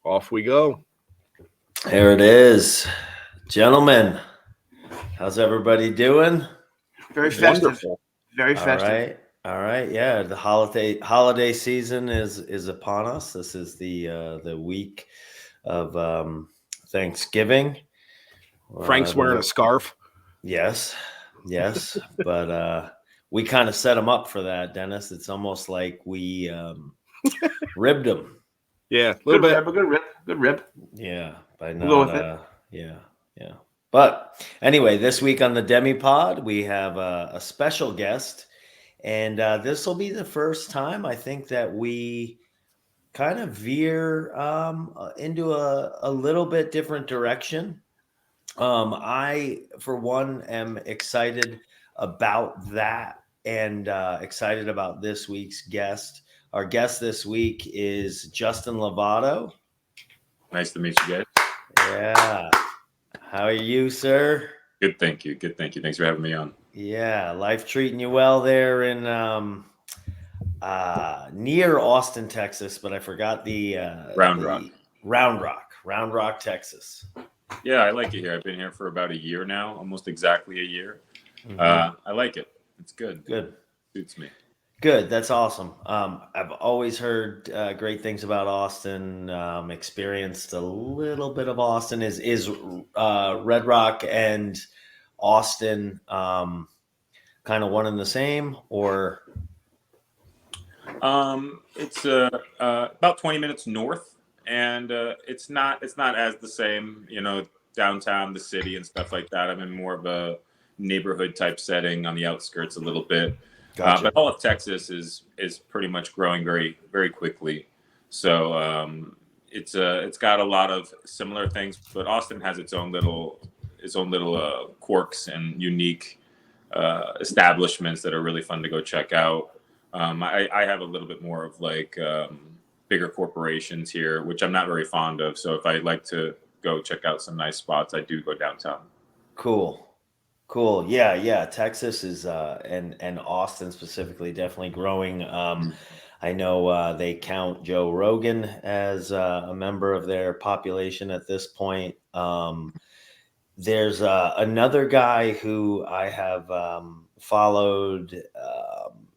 Off we go. There it is. Gentlemen, how's everybody doing? Very festive. Wonderful. Very All festive. right. All right. Yeah, the holiday season is upon us. This is the week of Thanksgiving. Frank's wearing a scarf. Yes. Yes, but we kind of set him up for that, Dennis. It's almost like we ribbed him. Yeah, a little Good bit. rib, a good rib, good rib. Yeah, by not We'll go with it. yeah. But anyway, this week on the Demi Pod, we have a special guest, and this will be the first time I think that we kind of veer into a little bit different direction. I, for one, am excited about that and excited about this week's guest. Our guest this week is Justin Lovato. Nice to meet you guys. Yeah. How are you, sir? Good, thank you. Good, thank you. Thanks for having me on. Yeah, life treating you well there in near Austin, Texas, but I forgot the Round Rock. Round Rock, Texas. Yeah, I like it here. I've been here for about a year now, almost exactly a year. Mhm. I like it. It's good. Good. Suits me. Good. That's awesome. I've always heard great things about Austin. Experienced a little bit of Austin. Is Red Rock and Austin kind of one and the same, or? It's about 20 minutes north, and it's not as the same, downtown, the city, and stuff like that. I'm in more of a neighborhood type setting on the outskirts a little bit. Gotcha. But all of Texas is pretty much growing very, very quickly. So it's got a lot of similar things, but Austin has its own little quirks and unique establishments that are really fun to go check out. I have a little bit more of like bigger corporations here, which I'm not very fond of. So if I like to go check out some nice spots, I do go downtown. Cool. Yeah. Texas is and Austin specifically definitely growing. I know they count Joe Rogan as a member of their population at this point. There's another guy who I have followed.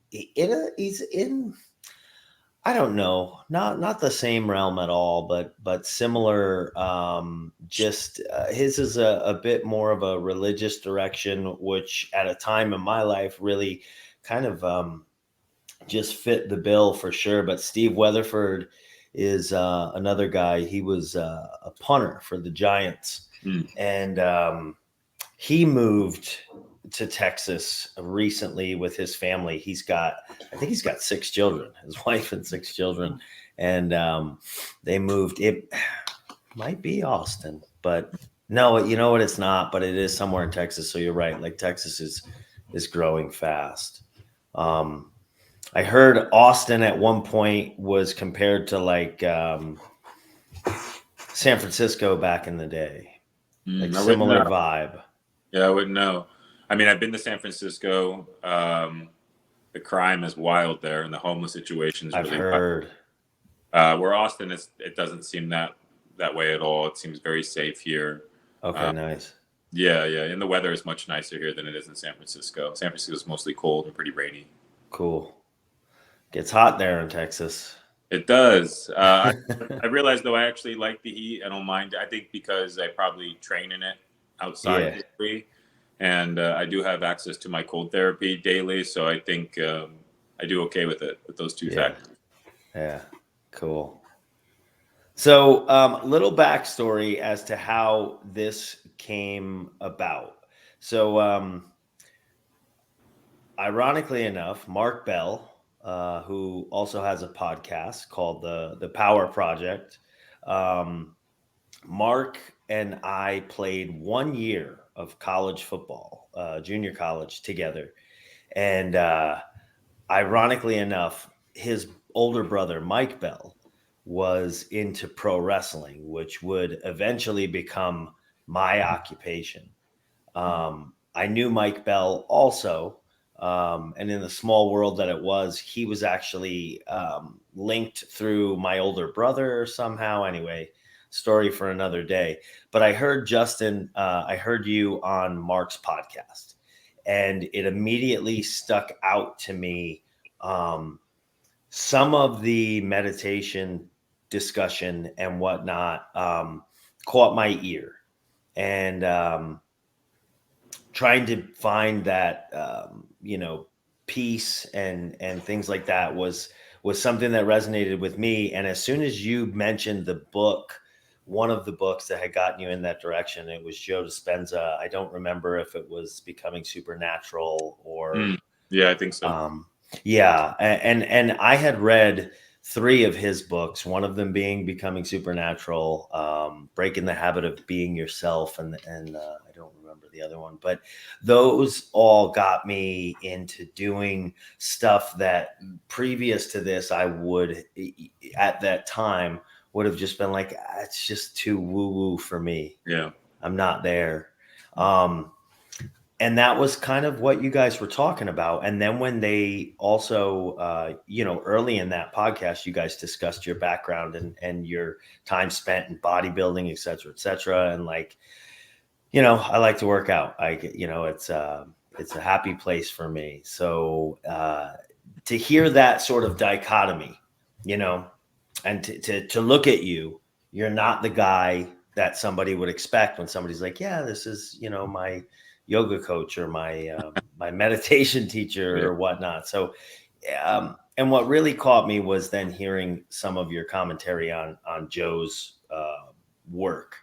He's in. I don't know, not the same realm at all, but similar. Just his is a bit more of a religious direction, which at a time in my life really kind of just fit the bill for sure. But Steve Weatherford is another guy. He was a punter for the Giants, and he moved to Texas recently with his family. I think he's got 6 children, his wife and 6 children. And they moved. It might be Austin, but no, you know what? It's not, but it is somewhere in Texas. So you're right. Like Texas is growing fast. I heard Austin at one point was compared to like San Francisco back in the day, like similar vibe. Yeah, I wouldn't know. I mean, I've been to San Francisco. The crime is wild there, and the homeless situation is I've really heard. wild. Where Austin is, it doesn't seem that way at all. It seems very safe here. Okay, nice. Yeah, and the weather is much nicer here than it is in San Francisco. San Francisco is mostly cold and pretty rainy. Cool. Gets hot there in Texas. It does. I realized, though, I actually like the heat. I don't mind. I think because I probably train in it outside degree, and I do have access to my cold therapy daily, so I think I do okay with it, with those two factors. Yeah, cool. So little backstory as to how this came about. So ironically enough, Mark Bell, who also has a podcast called the Power Project, Mark and I played 1 year of college football, junior college together. And ironically enough, his older brother, Mike Bell, was into pro wrestling, which would eventually become my occupation. I knew Mike Bell also And in the small world that it was, he was actually linked through my older brother somehow. Anyway, story for another day. But I heard Justin, I heard you on Mark's podcast, and it immediately stuck out to me. Some of the meditation discussion and whatnot caught my ear, and trying to find that peace and things like that was something that resonated with me. And as soon as you mentioned the book, one of the books that had gotten you in that direction, it was Joe Dispenza. I don't remember if it was Becoming Supernatural or yeah, I think so. And I had read 3 of his books, one of them being Becoming Supernatural, Breaking the Habit of Being Yourself, and I don't remember the other one, but those all got me into doing stuff that previous to this I would, at that time, would have just been like, it's just too woo-woo for me. Yeah. I'm not there. And that was kind of what you guys were talking about. And then when they also, early in that podcast, you guys discussed your background and your time spent in bodybuilding, et cetera, et cetera. And like, I like to work out. It's a happy place for me. So to hear that sort of dichotomy, and to look at you, you're not the guy that somebody would expect when somebody's like, yeah, this is, my yoga coach or my my meditation teacher or whatnot. So, and what really caught me was then hearing some of your commentary on Joe's work,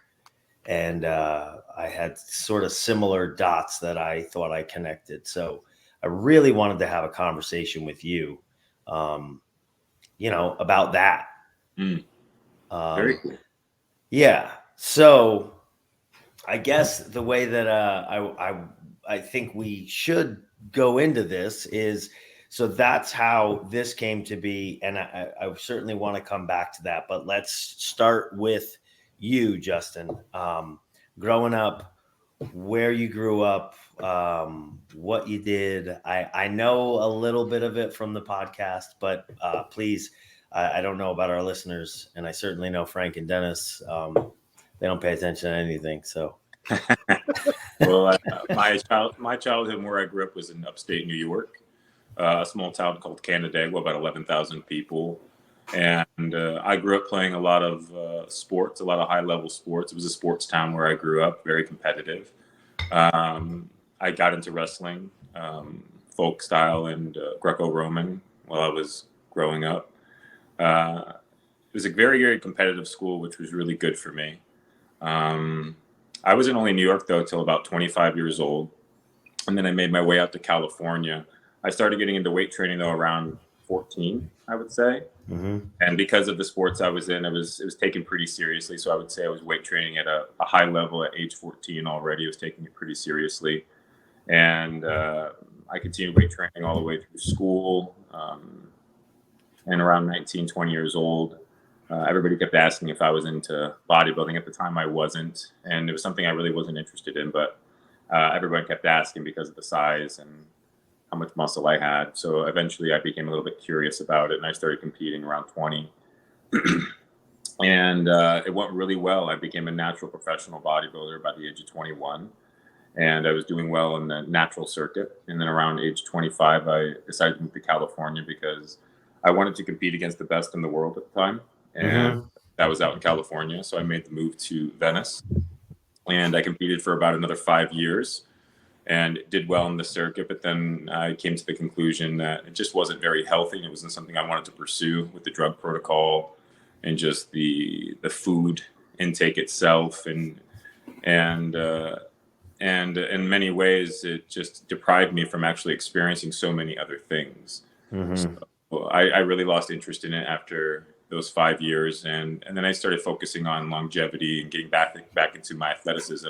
and I had sort of similar dots that I thought I connected. So, I really wanted to have a conversation with you, about that. Very cool. Yeah. So I guess the way that I think we should go into this is, so that's how this came to be, and I certainly want to come back to that. But let's start with you, Justin. Growing up, where you grew up, what you did. I know a little bit of it from the podcast, but please, I don't know about our listeners, and I certainly know Frank and Dennis. They don't pay attention to anything. So, well, my childhood where I grew up was in upstate New York, a small town called Canandaigua, about 11,000 people. And I grew up playing a lot of sports, a lot of high level sports. It was a sports town where I grew up, very competitive. I got into wrestling, folk style and Greco-Roman while I was growing up. It was a very, very competitive school, which was really good for me. I was in only New York, though, till about 25 years old. And then I made my way out to California. I started getting into weight training, though, around 14, I would say. mm-hmm. And because of the sports I was in, it was taken pretty seriously. So I would say I was weight training at a high level at age 14 already. I was taking it pretty seriously. And I continued weight training all the way through school. And around 19, 20 years old, everybody kept asking if I was into bodybuilding. At the time, I wasn't. And it was something I really wasn't interested in. But everybody kept asking because of the size and how much muscle I had. So eventually I became a little bit curious about it, and I started competing around 20. And it went really well. I became a natural professional bodybuilder by the age of 21. And I was doing well in the natural circuit. And then around age 25, I decided to move to California because I wanted to compete against the best in the world at the time. And that was out in California. So I made the move to Venice. And I competed for about another 5 years and did well in the circuit. But then I came to the conclusion that it just wasn't very healthy, and it wasn't something I wanted to pursue with the drug protocol and just the food intake itself. And in many ways, it just deprived me from actually experiencing so many other things. So I really lost interest in it after those 5 years. And then I started focusing on longevity and getting back into my athleticism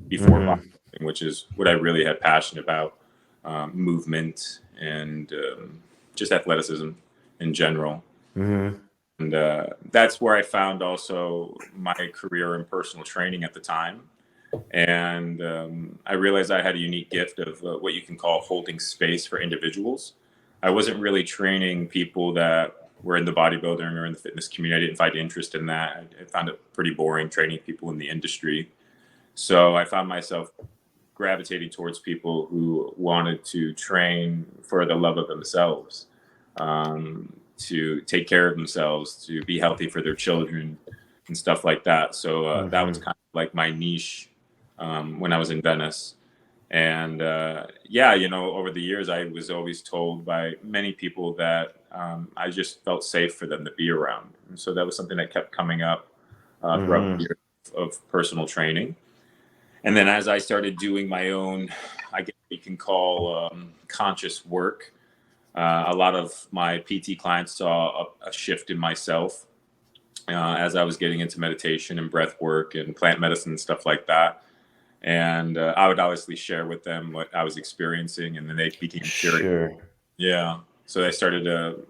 before bodybuilding, which is what I really had passion about, movement and just athleticism in general. And that's where I found also my career in personal training at the time. And I realized I had a unique gift of what you can call holding space for individuals. I wasn't really training people that were in the bodybuilding or in the fitness community. I didn't find interest in that. I found it pretty boring training people in the industry. So I found myself gravitating towards people who wanted to train for the love of themselves, to take care of themselves, to be healthy for their children and stuff like that. So that was kind of like my niche when I was in Venice. And yeah, over the years, I was always told by many people that I just felt safe for them to be around. And so that was something that kept coming up throughout the years of personal training. And then as I started doing my own, I guess you can call conscious work, a lot of my PT clients saw a shift in myself as I was getting into meditation and breath work and plant medicine and stuff like that. And I would obviously share with them what I was experiencing, and then they became curious. Sure. Yeah. So I started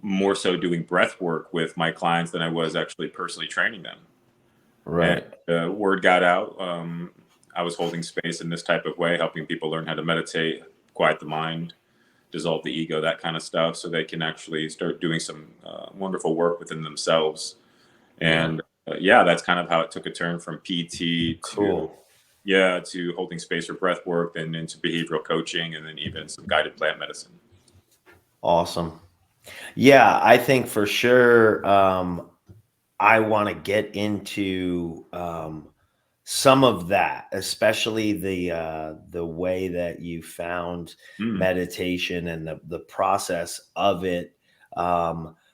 more so doing breath work with my clients than I was actually personally training them. Right. And word got out. I was holding space in this type of way, helping people learn how to meditate, quiet the mind, dissolve the ego, that kind of stuff, so they can actually start doing some wonderful work within themselves. And yeah, that's kind of how it took a turn from PT to holding space for breath work, then into behavioral coaching, and then even some guided plant medicine. Awesome. Yeah, I think for sure I want to get into some of that, especially the way that you found meditation and the process of it.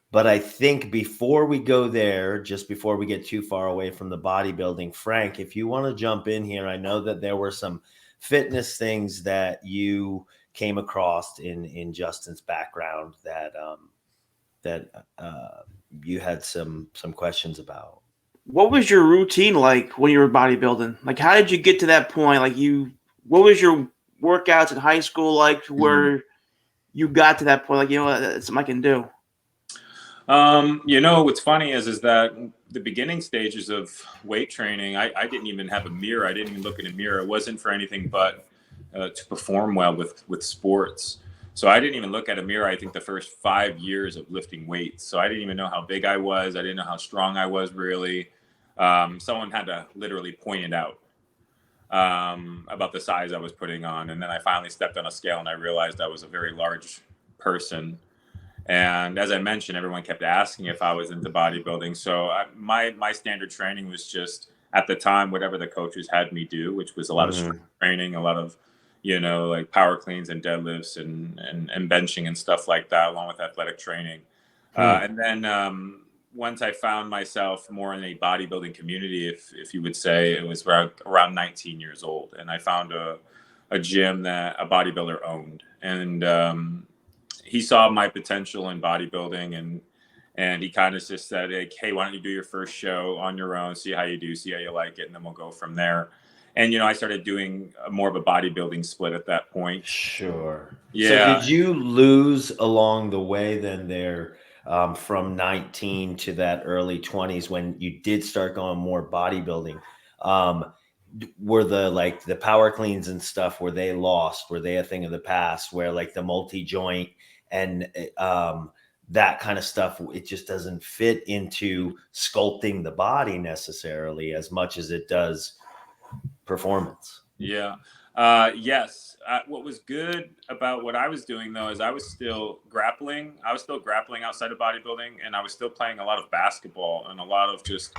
But I think before we go there, just before we get too far away from the bodybuilding, Frank, if you want to jump in here, I know that there were some fitness things that you came across in Justin's background that you had some questions about. What was your routine like when you were bodybuilding? Like, how did you get to that point? What was your workouts in high school like to where you got to that point? Like, that's something I can do. What's funny is that the beginning stages of weight training, I didn't even have a mirror. I didn't even look in a mirror. It wasn't for anything but to perform well with sports. So I didn't even look at a mirror, I think, the first 5 years of lifting weights. So I didn't even know how big I was. I didn't know how strong I was, really. Someone had to literally point it out about the size I was putting on. And then I finally stepped on a scale and I realized I was a very large person. And as I mentioned, everyone kept asking if I was into bodybuilding. So my standard training was just, at the time, whatever the coaches had me do, which was a lot of strength training, a lot of, like power cleans and deadlifts and benching and stuff like that, along with athletic training. And then once I found myself more in a bodybuilding community, if you would say, it was around 19 years old. And I found a gym that a bodybuilder owned. And he saw my potential in bodybuilding, and he kind of just said, hey, why don't you do your first show on your own, see how you do, see how you like it, and then we'll go from there. And, I started doing more of a bodybuilding split at that point. Sure. Yeah. So did you lose along the way then there from 19 to that early 20s when you did start going more bodybuilding? Were the power cleans and stuff, were they lost? Were they a thing of the past where like the multi-joint and that kind of stuff, it just doesn't fit into sculpting the body necessarily as much as it does performance? Yeah. Yes. What was good about what I was doing, though, is I was still grappling. I was still grappling outside of bodybuilding, and I was still playing a lot of basketball and a lot of just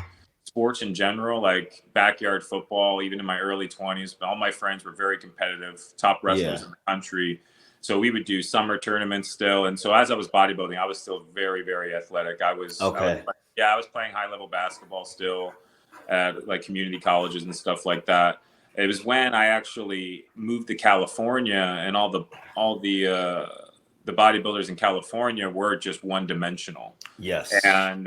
sports in general, like backyard football. Even in my early 20s, all my friends were very competitive, top wrestlers in the country. So we would do summer tournaments still. And so as I was bodybuilding, I was still very, very athletic. I was playing high level basketball still at like community colleges and stuff like that. It was when I actually moved to California, and all the bodybuilders in California were just one dimensional. Yes. And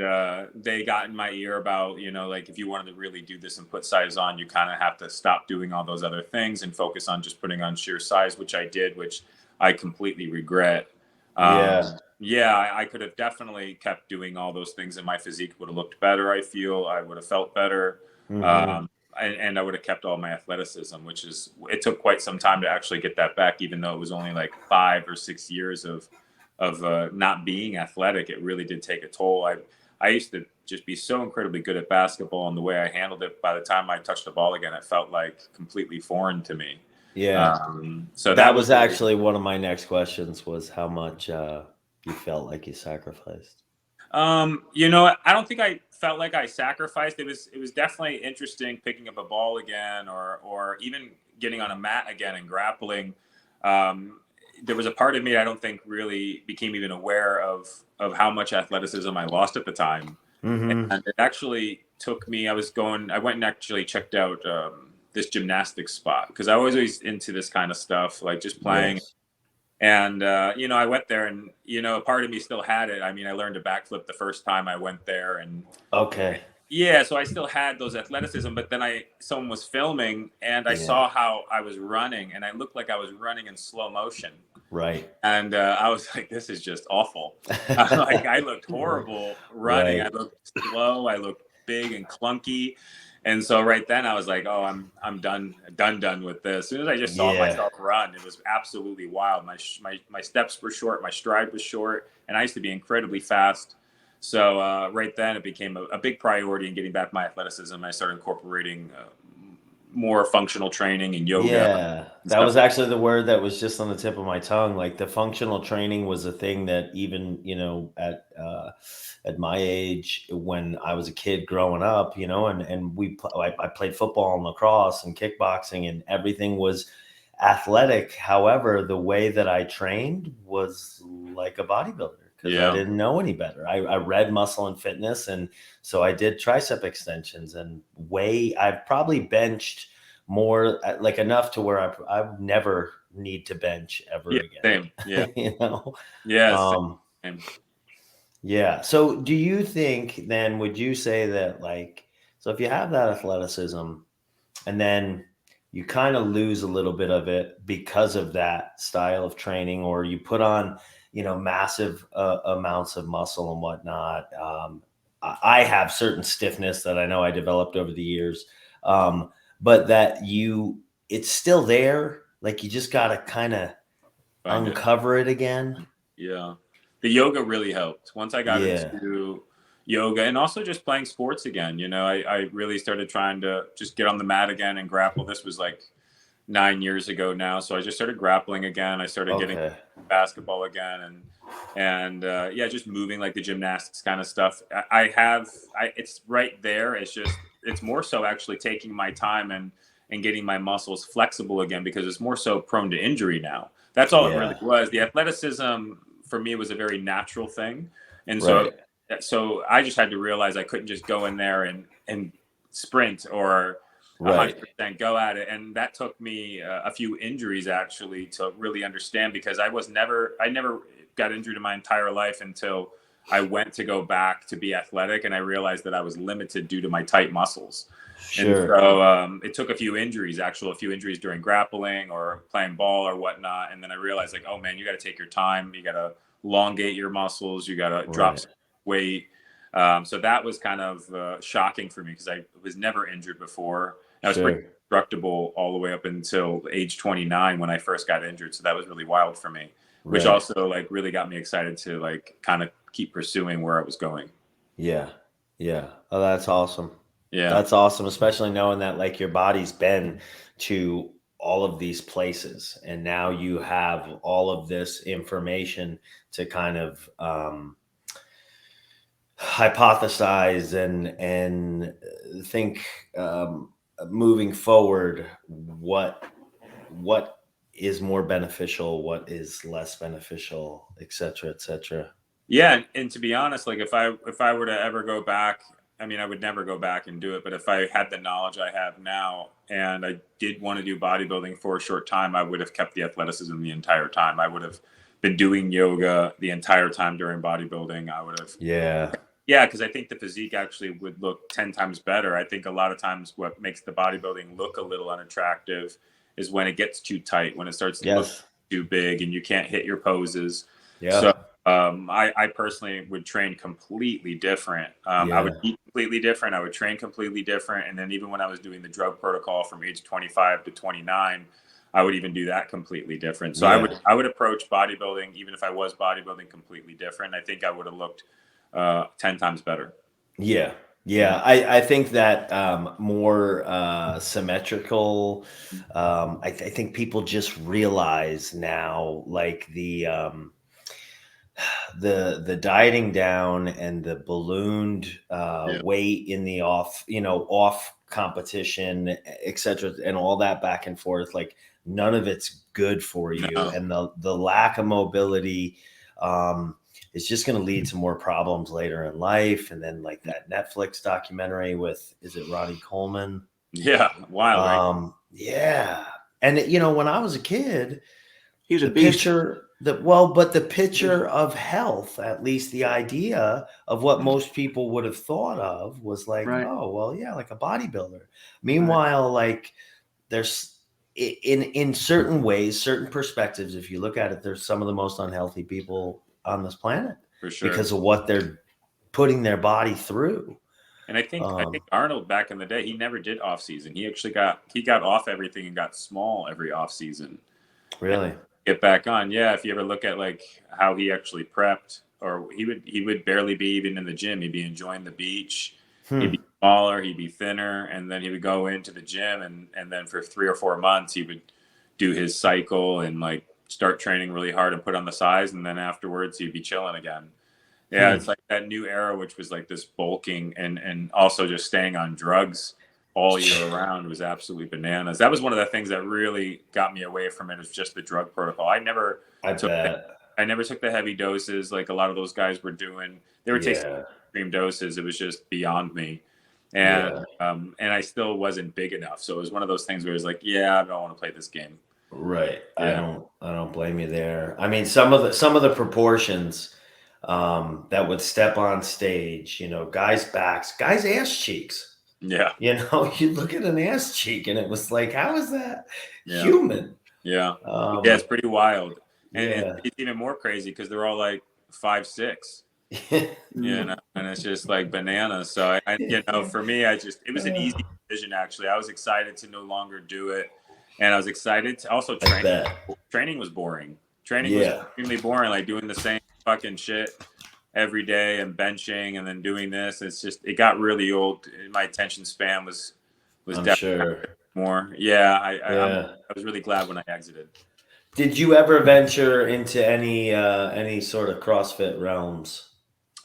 they got in my ear about, like, if you wanted to really do this and put size on, you kind of have to stop doing all those other things and focus on just putting on sheer size, which I did, which I completely regret. I could have definitely kept doing all those things and my physique would have looked better. I feel I would have felt better. and I would have kept all my athleticism, it took quite some time to actually get that back, even though it was only like 5 or 6 years of not being athletic. It really did take a toll. I used to just be so incredibly good at basketball, and the way I handled it, by the time I touched the ball again, it felt like completely foreign to me. Yeah. So that was actually one of my next questions, was how much you felt like you sacrificed. You know, I don't think I felt like I sacrificed. It was definitely interesting picking up a ball again, or even getting on a mat again and grappling. There was a part of me I don't think really became even aware of how much athleticism I lost at the time. Mm-hmm. And it actually took me. I went and actually checked out this gymnastics spot, because I was always into this kind of stuff, like just playing. Yes. And, you know, I went there, and, you know, a part of me still had it. I mean, I learned to backflip the first time I went there. And Okay. yeah, so I still had those athleticism, but then someone was filming, and I saw how I was running, and I looked like I was running in slow motion. Right. And I was like, this is just awful. Like, I looked horrible running. Right. I looked slow. I looked big and clunky. And so right then I was like, oh, I'm done with this. As soon as I just saw myself run, it was absolutely wild. My steps were short, my stride was short, and I used to be incredibly fast. So right then it became a big priority in getting back my athleticism. I started incorporating more functional training and yoga. Yeah, that was actually the word that was just on the tip of my tongue. Like, the functional training was a thing that, even, you know, at my age, when I was a kid growing up, you know, and I played football and lacrosse and kickboxing, and everything was athletic. However, the way that I trained was like a bodybuilder, because I didn't know any better. I read Muscle and Fitness, and so I did tricep extensions, and I've probably benched more, like enough to where I never need to bench ever again. Same. Yeah. You know? Yeah. Same. Yeah. So do you think then, would you say that, like, so if you have that athleticism and then you kind of lose a little bit of it because of that style of training, or you put on, you know, massive amounts of muscle and whatnot. I have certain stiffness that I know I developed over the years, but that it's still there. Like, you just got to kind of uncover it again. Yeah. The yoga really helped. Once I got into yoga, and also just playing sports again, you know, I really started trying to just get on the mat again and grapple. This was like 9 years ago now. So I just started grappling again. I started getting basketball again, and just moving, like the gymnastics kind of stuff. It's right there. It's more so actually taking my time and getting my muscles flexible again, because it's more so prone to injury now. That's all it really was. The athleticism for me was a very natural thing. And so I just had to realize I couldn't just go in there and sprint or 100% go at it. And that took me a few injuries actually to really understand, because I never got injured in my entire life until I went to go back to be athletic, and I realized that I was limited due to my tight muscles. Sure. And so it took a few injuries during grappling or playing ball or whatnot. And then I realized, like, oh man, you got to take your time. You got to elongate your muscles. You got to drop some weight. So that was kind of shocking for me, because I was never injured before. I was pretty indestructible all the way up until age 29 when I first got injured. So that was really wild for me, which also like really got me excited to like kind of keep pursuing where I was going. Yeah. Yeah. Oh, that's awesome. Yeah. That's awesome. Especially knowing that, like, your body's been to all of these places, and now you have all of this information to kind of hypothesize and think, moving forward, what is more beneficial, what is less beneficial, et cetera, et cetera. Yeah. And to be honest, like if I were to ever go back, I mean, I would never go back and do it, but if I had the knowledge I have now and I did want to do bodybuilding for a short time, I would have kept the athleticism the entire time. I would have been doing yoga the entire time during bodybuilding. I would have. Yeah. Yeah, because I think the physique actually would look 10 times better. I think a lot of times what makes the bodybuilding look a little unattractive is when it gets too tight, when it starts to look too big and you can't hit your poses. Yeah. So I personally would train completely different. I would eat completely different. I would train completely different. And then even when I was doing the drug protocol from age 25 to 29, I would even do that completely different. So I would approach bodybuilding, even if I was bodybuilding, completely different. I think I would have looked 10 times better. Yeah. Yeah. I think that more symmetrical. I think people just realize now, like the dieting down and the ballooned weight in the off competition, etc., and all that back and forth, like none of it's good for you. No. And the lack of mobility is just going to lead to more problems later in life. And then like that Netflix documentary with, is it Ronnie Coleman? Yeah, wild, right? Yeah. And when I was a kid, He was a the beast. picture but the picture of health, at least the idea of what most people would have thought of, was like, Right. oh, well, yeah, like a bodybuilder. Meanwhile, like there's in certain ways, certain perspectives, if you look at it, there's some of the most unhealthy people on this planet For sure. because of what they're putting their body through. And I think Arnold back in the day, he never did off season. He actually got off everything and got small every off season. Really? Get back on. Yeah, if you ever look at like how he actually prepped, or he would barely be even in the gym. He'd be enjoying the beach. He'd be smaller, he'd be thinner, and then he would go into the gym and then for 3 or 4 months he would do his cycle and like start training really hard and put on the size, and then afterwards he'd be chilling again. Yeah, it's like that new era, which was like this bulking and also just staying on drugs all year around was absolutely bananas. That was one of the things that really got me away from it, is just the drug protocol. I never took the heavy doses like a lot of those guys were doing. They were taking extreme doses. It was just beyond me. And and I still wasn't big enough. So it was one of those things where it was like, yeah, I don't want to play this game. Right. Yeah. I don't blame you there. I mean, some of the proportions that would step on stage, guys' backs, guys' ass cheeks. Yeah. You look at an ass cheek and it was like, how is that human? Yeah. Yeah, it's pretty wild. And it's even more crazy because they're all like 5'6". And it's just like bananas. So I for me, it was an easy decision actually. I was excited to no longer do it. And I was excited to also train. Training was boring. Training was extremely boring, like doing the same fucking shit every day and benching and then doing this. It's just, it got really old. My attention span was definitely more. Yeah, I was really glad when I exited. Did you ever venture into any sort of CrossFit realms?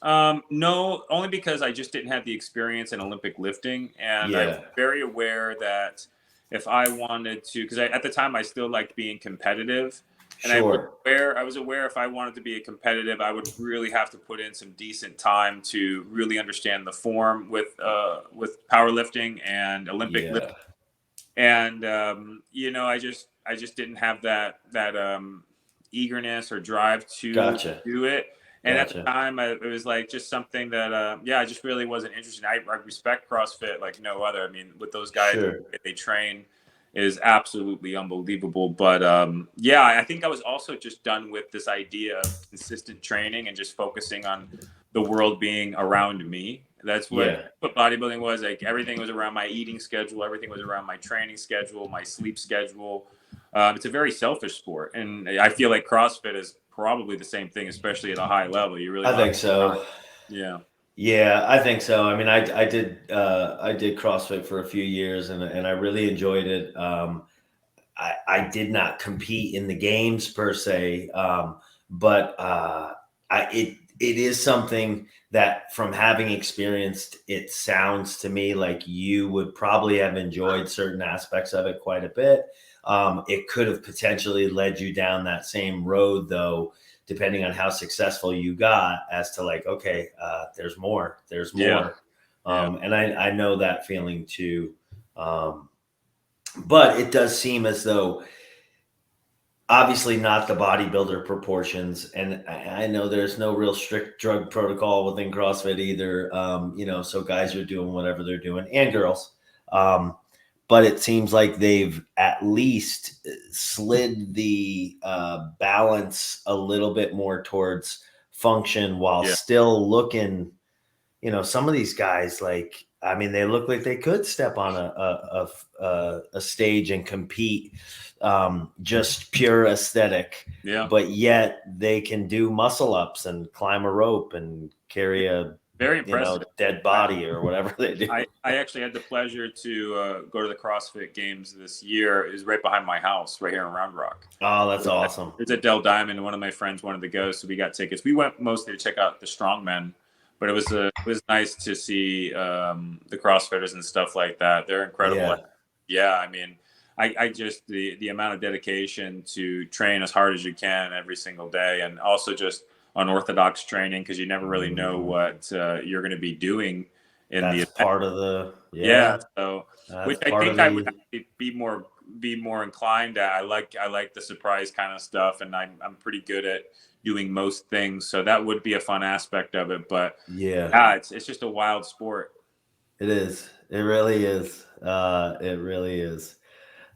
No, only because I just didn't have the experience in Olympic lifting, and I'm very aware that if I wanted to, because at the time I still liked being competitive. And I was aware if I wanted to be a competitive, I would really have to put in some decent time to really understand the form with powerlifting and Olympic lifting. And I just didn't have that eagerness or drive to do it. And at the time, it was like just something that I just really wasn't interested in. I respect CrossFit like no other. I mean, with those guys, they train is absolutely unbelievable. But I think I was also just done with this idea of consistent training and just focusing on the world being around me. That's what bodybuilding was. Like everything was around my eating schedule. Everything was around my training schedule, my sleep schedule. It's a very selfish sport. And I feel like CrossFit is probably the same thing, especially at a high level. You really, I think so. Yeah. Yeah, I think so. I mean, I did CrossFit for a few years and I really enjoyed it. I did not compete in the games per se, but it is something that, from having experienced it, sounds to me like you would probably have enjoyed certain aspects of it quite a bit. It could have potentially led you down that same road, though, depending on how successful you got, as to like, okay, there's more. And I know that feeling too. But it does seem as though, obviously not the bodybuilder proportions. And I know there's no real strict drug protocol within CrossFit either. So guys are doing whatever they're doing, and girls. But it seems like they've at least slid the balance a little bit more towards function while still looking some of these guys, like, I mean, they look like they could step on a stage and compete, just pure aesthetic, Yeah. but yet they can do muscle ups and climb a rope and carry a Very impressive. dead body or whatever they do. I actually had the pleasure to go to the CrossFit Games this year. It was right behind my house, right here in Round Rock. Oh, that's awesome. It's at Dell Diamond, and one of my friends wanted to go, so we got tickets. We went mostly to check out the strongmen, but it was nice to see the CrossFitters and stuff like that. They're incredible. Yeah, I mean, I just the amount of dedication to train as hard as you can every single day, and also just unorthodox training, because you never really know what you're going to be doing in That's the event. part of the So which I part think of I the- would actually be more inclined to. I like the surprise kind of stuff, and I'm pretty good at doing most things, so that would be a fun aspect of it. But it's just a wild sport. It is. It really is. It really is.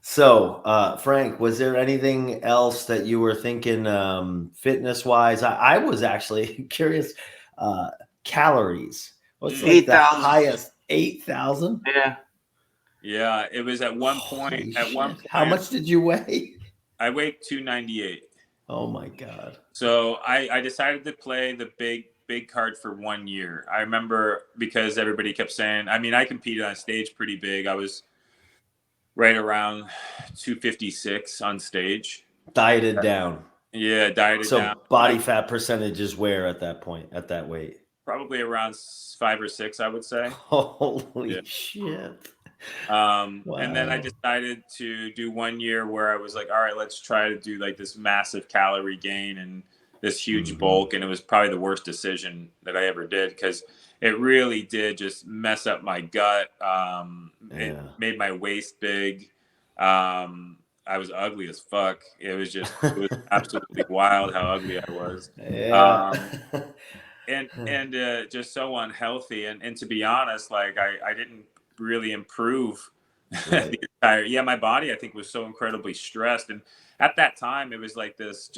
So, Frank, was there anything else that you were thinking fitness wise? I was actually curious. Calories. What's like the 8,000. highest? 8,000? Yeah, it was at one point. At one point, how much did you weigh? I weighed 298. Oh my God. So I decided to play the big card for 1 year. I remember, because everybody kept saying, I mean, I competed on stage pretty big. I was right around 256 on stage. Dieted down. Yeah, dieted down. So body fat percentage is where at that point, at that weight? Probably around 5 or 6, I would say. Holy shit. And then I decided to do 1 year where I was like, all right, let's try to do like this massive calorie gain and this huge bulk. And it was probably the worst decision that I ever did, because it really did just mess up my gut. It made my waist big. I was ugly as fuck. It was absolutely wild how ugly I was. And just so unhealthy. And to be honest, like I didn't really improve the entire. My body, I think, was so incredibly stressed. And at that time, it was like this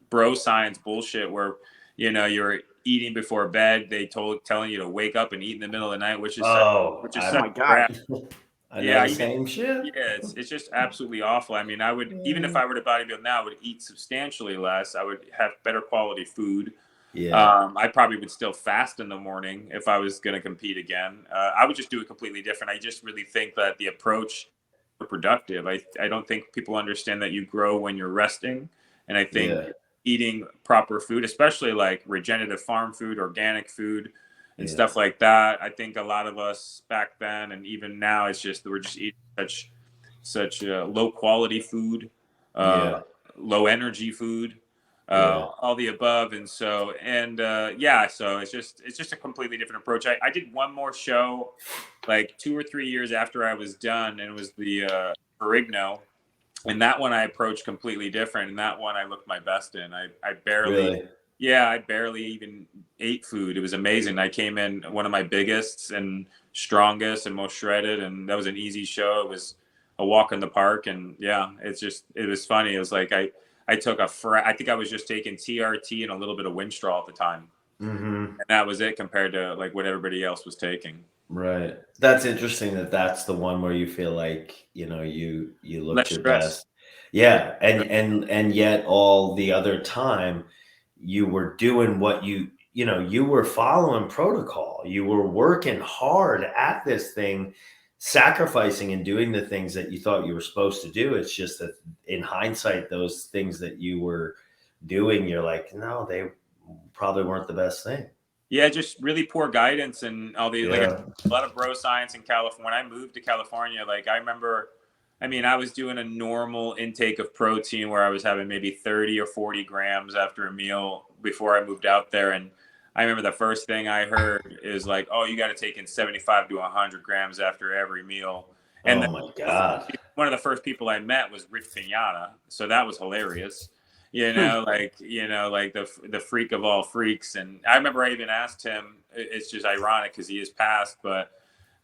bro science bullshit where you're eating before bed. They telling you to wake up and eat in the middle of the night, which is such crap. Same shit. Yeah, it's just absolutely awful. I mean, I would, even if I were to bodybuild now, I would eat substantially less. I would have better quality food. I probably would still fast in the morning if I was going to compete again. I would just do it completely different. I just really think that the approach is productive. I don't think people understand that you grow when you're resting. And I think eating proper food, especially like regenerative farm food, organic food, and stuff like that. I think a lot of us back then and even now, it's just we're just eating such low quality food, low energy food. All the above. And so it's just a completely different approach. I did one more show like 2 or 3 years after I was done, and it was the Ferrigno, and that one I approached completely different, and that one I looked my best in. I barely even ate food. It was amazing. I came in one of my biggest and strongest and most shredded, and that was an easy show. It was a walk in the park, and it was funny. It was like I took I think I was just taking TRT and a little bit of Winstraw at the time. And that was it compared to like what everybody else was taking. Right. That's interesting that's the one where you feel like, you look less your stress. best. Yeah. And yet all the other time you were doing what you were following protocol. You were working hard at this thing, sacrificing and doing the things that you thought you were supposed to do. It's just that in hindsight, those things that you were doing, you're like, no, they probably weren't the best thing. Yeah, just really poor guidance and all the a lot of bro science in California. When I moved to California, like I remember, I was doing a normal intake of protein where I was having maybe 30 or 40 grams after a meal before I moved out there. And I remember the first thing I heard is like, oh, you got to take in 75 to 100 grams after every meal. And my God. One of the first people I met was Rich Piñata. So that was hilarious. Like the freak of all freaks. And I remember I even asked him, it's just ironic because he is passed, but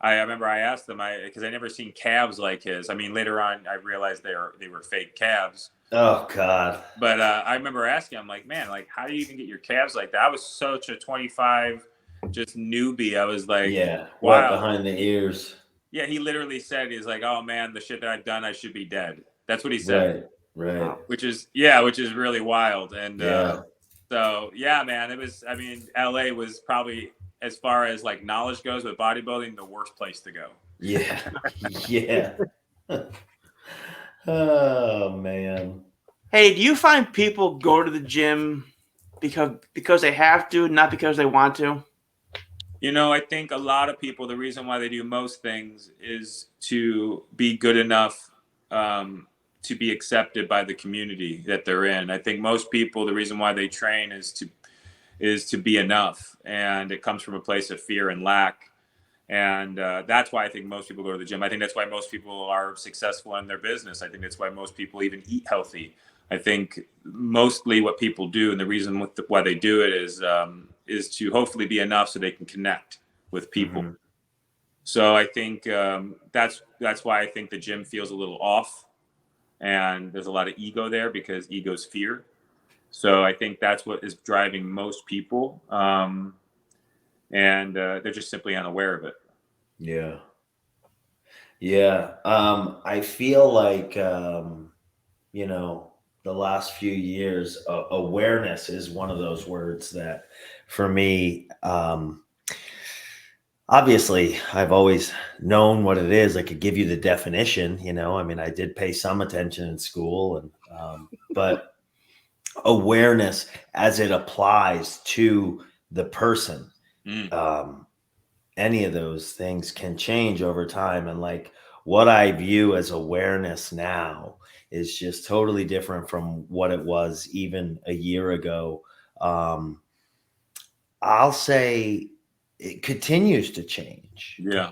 I remember I asked them, because I never seen calves like his. I mean, later on, I realized they were fake calves. Oh God. But I remember asking him, like, man, like, how do you even get your calves like that? I was such a 25 just newbie, I was like, Yeah, wet wow. behind the ears. Yeah, he literally said, he's like, oh man, the shit that I've done, I should be dead. That's what he said. Right. Which is really wild. And Yeah. so yeah, man, I mean, LA was probably, as far as like knowledge goes with bodybuilding, the worst place to go. Yeah. Yeah. Oh man. Hey, do you find people go to the gym because they have to, not because they want to? You know, I think a lot of people, the reason why they do most things is to be good enough to be accepted by the community that they're in. I think most people, the reason why they train is to be enough, and it comes from a place of fear and lack. And that's why I think most people go to the gym. I think that's why most people are successful in their business. I think that's why most people even eat healthy. I think mostly what people do, and the reason why they do it is to hopefully be enough so they can connect with people. Mm-hmm. So I think that's why I think the gym feels a little off, and there's a lot of ego there because ego's fear. So I think that's what is driving most people, and they're just simply unaware of it. Yeah. Yeah. I feel like, the last few years, awareness is one of those words that for me, obviously I've always known what it is. I could give you the definition, I mean, I did pay some attention in school but awareness as it applies to the person, any of those things can change over time. And like what I view as awareness now is just totally different from what it was even a year ago. I'll say it continues to change Yeah.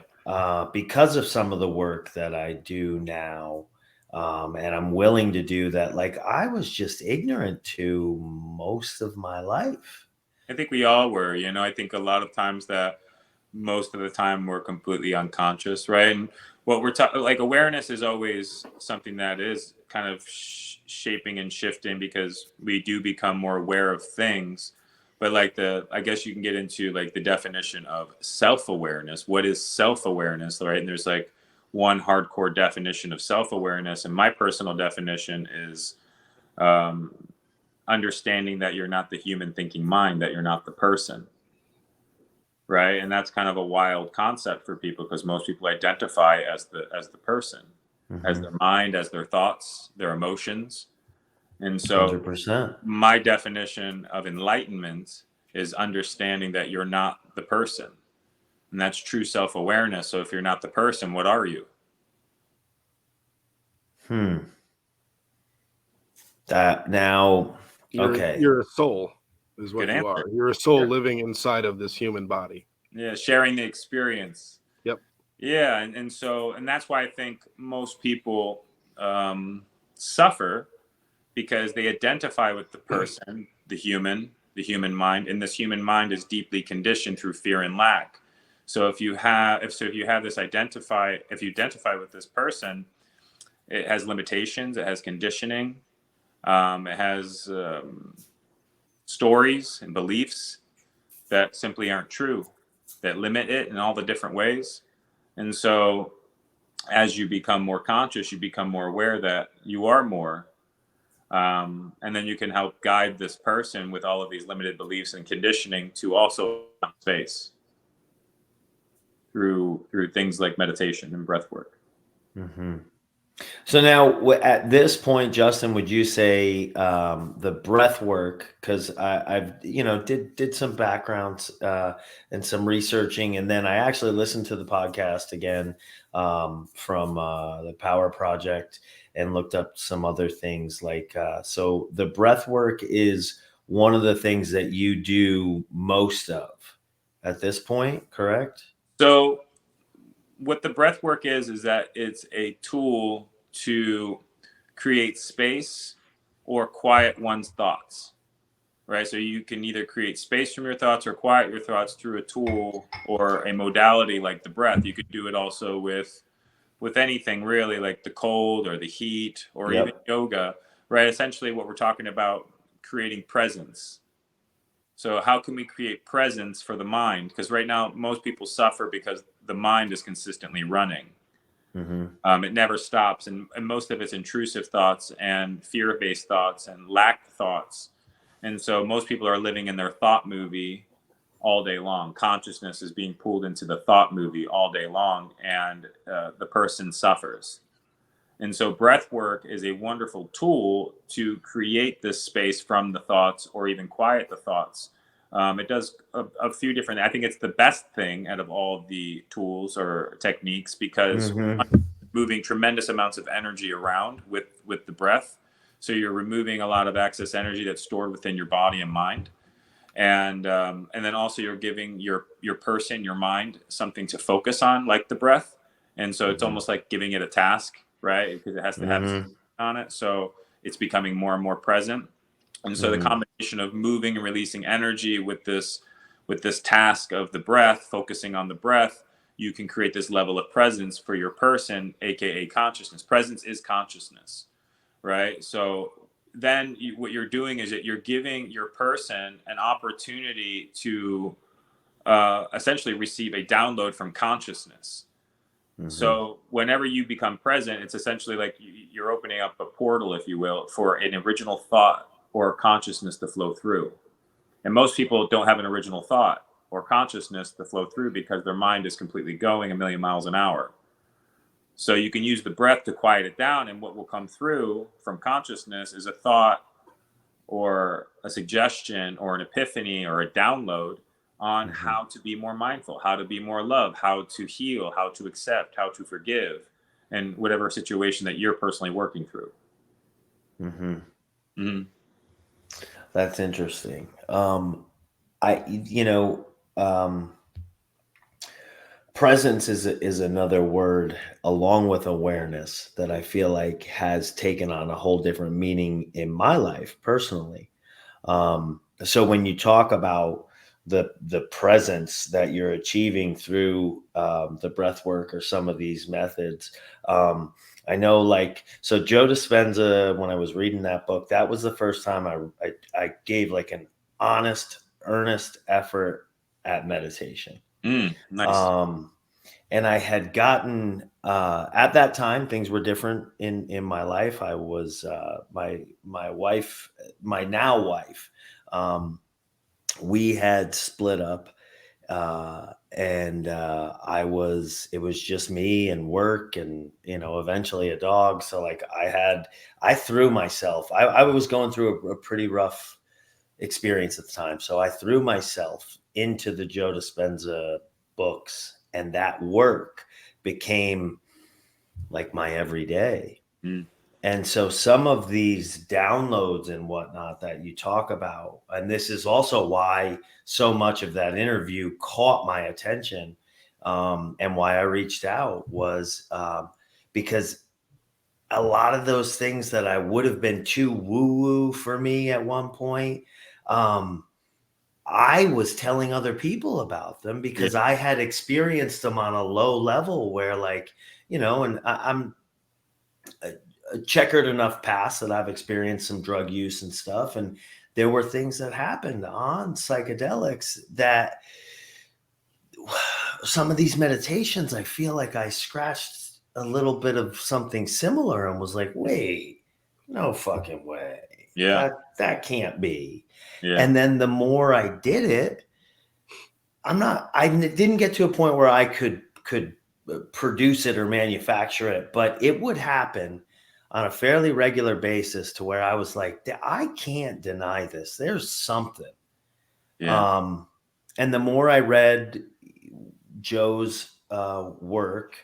because of some of the work that I do now. And I'm willing to do that. Like I was just ignorant to most of my life. I think we all were, I think a lot of times that most of the time we're completely unconscious, right? And what we're talking, like, awareness is always something that is kind of shaping and shifting because we do become more aware of things. But like I guess you can get into like the definition of self-awareness. What is self-awareness, right? And there's like one hardcore definition of self-awareness, and my personal definition is understanding that you're not the human thinking mind, that you're not the person, right? And that's kind of a wild concept for people because most people identify as the person, as their mind, as their thoughts, their emotions. And so 100%. my definition of enlightenment is understanding that you're not the person, and that's true self-awareness. So if you're not the person, what are you? That now, okay. You're a soul, is what Good you answer. are. You're a soul living inside of this human body. Yeah, sharing the experience. Yep. Yeah, and that's why I think most people suffer, because they identify with the person, the human mind, and this human mind is deeply conditioned through fear and lack. So if you identify with this person, it has limitations, it has conditioning, it has stories and beliefs that simply aren't true, that limit it in all the different ways. And so as you become more conscious, you become more aware that you are more. And then you can help guide this person with all of these limited beliefs and conditioning to also space through things like meditation and breath work. Mm-hmm. So now at this point, Justin, would you say the breath work, because I've did some backgrounds and some researching, and then I actually listened to the podcast again from the Power Project and looked up some other things so the breath work is one of the things that you do most of at this point, correct? So what the breath work is that it's a tool to create space or quiet one's thoughts, right? So you can either create space from your thoughts or quiet your thoughts through a tool or a modality like the breath. You could do it also with anything really, like the cold or the heat or even yoga, right? Essentially what we're talking about, creating presence. So how can we create presence for the mind? Because right now, most people suffer because the mind is consistently running. It never stops. And most of it's intrusive thoughts and fear-based thoughts and lack thoughts. And so most people are living in their thought movie all day long. Consciousness is being pulled into the thought movie all day long, and the person suffers. And so breath work is a wonderful tool to create this space from the thoughts or even quiet the thoughts. It does a few different, I think it's the best thing out of all the tools or techniques because moving tremendous amounts of energy around with the breath. So you're removing a lot of excess energy that's stored within your body and mind. And then also you're giving your person, your mind, something to focus on, like the breath. And so it's almost like giving it a task, right? Because it has to have something on it. So it's becoming more and more present. And so the combination of moving and releasing energy with this task of the breath, focusing on the breath, you can create this level of presence for your person, aka consciousness. Presence is consciousness, right? So then what you're doing is that you're giving your person an opportunity to essentially receive a download from consciousness. So whenever you become present, it's essentially like you're opening up a portal, if you will, for an original thought or consciousness to flow through. And most people don't have an original thought or consciousness to flow through because their mind is completely going a million miles an hour. So you can use the breath to quiet it down, and what will come through from consciousness is a thought or a suggestion or an epiphany or a download on how to be more mindful, how to be more love, how to heal, how to accept, how to forgive, and whatever situation that you're personally working through. That's interesting. Presence is another word along with awareness that I feel like has taken on a whole different meaning in my life personally. So when you talk about the presence that you're achieving through the breath work or some of these methods, I know, like, so Joe Dispenza, when I was reading that book, that was the first time I gave like an honest, earnest effort at meditation. Nice. And I had gotten at that time, things were different in my life. I was my wife, my now wife, we had split up, and it was just me and work and, eventually a dog. So like I threw myself, I was going through a pretty rough experience at the time. So I threw myself into the Joe Dispenza books, and that work became like my everyday. And so some of these downloads and whatnot that you talk about, and this is also why so much of that interview caught my attention, and why I reached out, was because a lot of those things that I would have been too woo-woo for me at one point, I was telling other people about them because I had experienced them on a low level where, like, and I'm a checkered enough past that I've experienced some drug use and stuff. And there were things that happened on psychedelics that some of these meditations, I feel like I scratched a little bit of something similar and was like, wait, no fucking way. Yeah. That can't be. Yeah. And then the more I did it, I didn't get to a point where I could produce it or manufacture it, but it would happen on a fairly regular basis to where I was like, I can't deny this. There's something. Yeah. And the more I read Joe's work,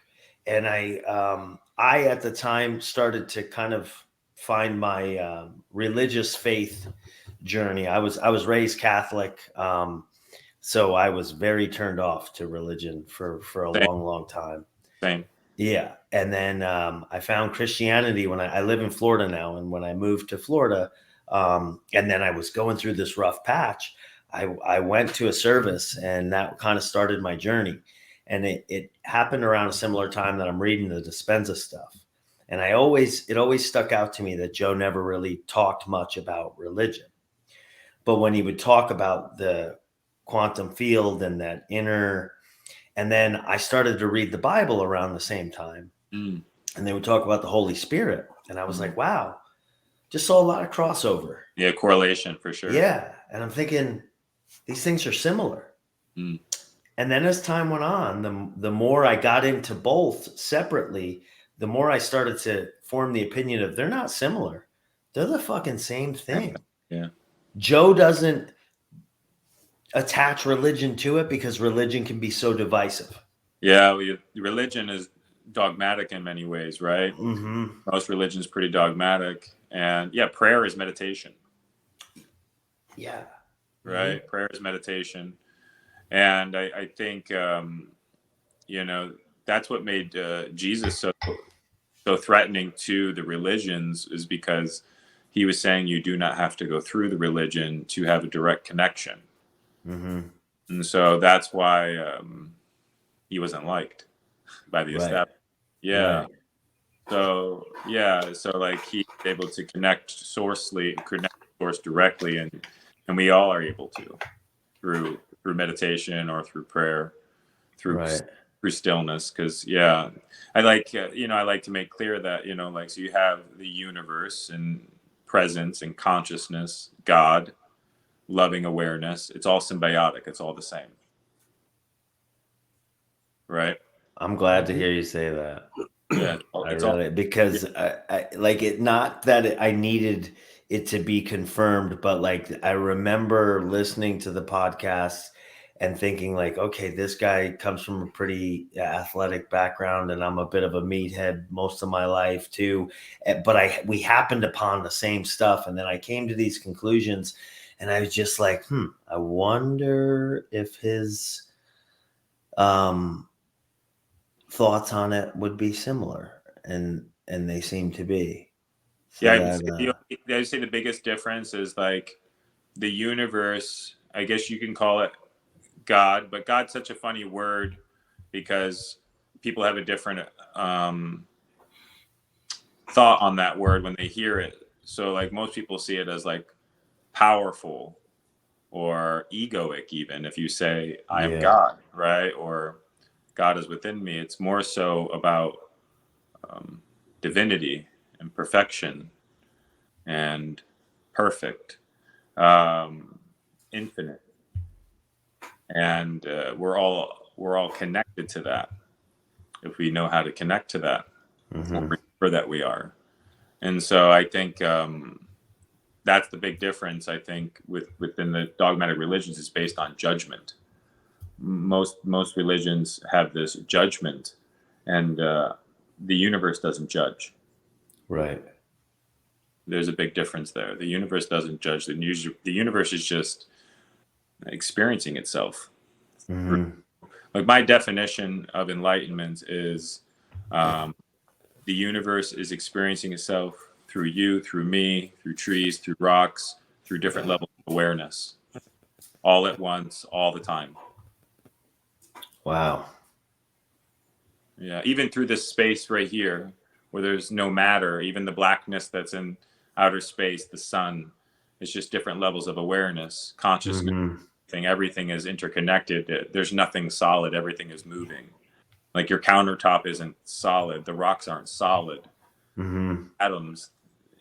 and I at the time started to kind of find my religious faith journey. I was raised Catholic, so I was very turned off to religion for a long time. Same. Yeah. And then I found Christianity when I live in Florida now. And when I moved to Florida, and then I was going through this rough patch, I went to a service, and that kind of started my journey. And it happened around a similar time that I'm reading the Dispenza stuff. And it always stuck out to me that Joe never really talked much about religion. but when he would talk about the quantum field and that inner, and then I started to read the Bible around the same time, and they would talk about the Holy Spirit, and I was like, wow, just saw a lot of crossover. Yeah, correlation for sure. Yeah, and I'm thinking these things are similar. And then as time went on, the more I got into both separately, the more I started to form the opinion of they're not similar. They're the fucking same thing. Yeah. Joe doesn't attach religion to it because religion can be so divisive. Yeah, religion is dogmatic in many ways, right? Mm-hmm. Most religion is pretty dogmatic. And yeah, prayer is meditation. Yeah. Right? Mm-hmm. Prayer is meditation. And I think, that's what made Jesus so threatening to the religions, is because he was saying you do not have to go through the religion to have a direct connection. Mm-hmm. And so that's why he wasn't liked by the establishment. Yeah. Right. So like he's able to connect source directly, and we all are able to through meditation or through prayer, through stillness. Because I like to make clear that so you have the universe and presence and consciousness, God, loving awareness. It's all symbiotic. It's all the same, right? I'm glad to hear you say that. Yeah, because I like it. Not that I needed it to be confirmed, but like I remember listening to the podcast and thinking like, okay, this guy comes from a pretty athletic background, and I'm a bit of a meathead most of my life too. But we happened upon the same stuff, and then I came to these conclusions, and I was just like, I wonder if his thoughts on it would be similar, and they seem to be. So I would say the biggest difference is like the universe. I guess you can call it God, but God's such a funny word because people have a different thought on that word when they hear it. So like most people see it as like powerful or egoic, even if you say I am God, right? Or God is within me. It's more so about divinity and perfection and perfect, infinite, and we're all connected to that if we know how to connect to that, or remember that we are. And so I think that's the big difference. I think within the dogmatic religions is based on judgment. Most religions have this judgment, and the universe doesn't judge. Right. There's a big difference there. The universe doesn't judge. The universe is just experiencing itself. Like my definition of enlightenment is the universe is experiencing itself through you, through me, through trees, through rocks, through different levels of awareness, all at once, all the time. Wow. Yeah, even through this space right here where there's no matter, even the blackness that's in outer space, the sun, it's just different levels of awareness, consciousness. Everything is interconnected. There's nothing solid. Everything is moving. Like your countertop isn't solid. The rocks aren't solid. Atoms,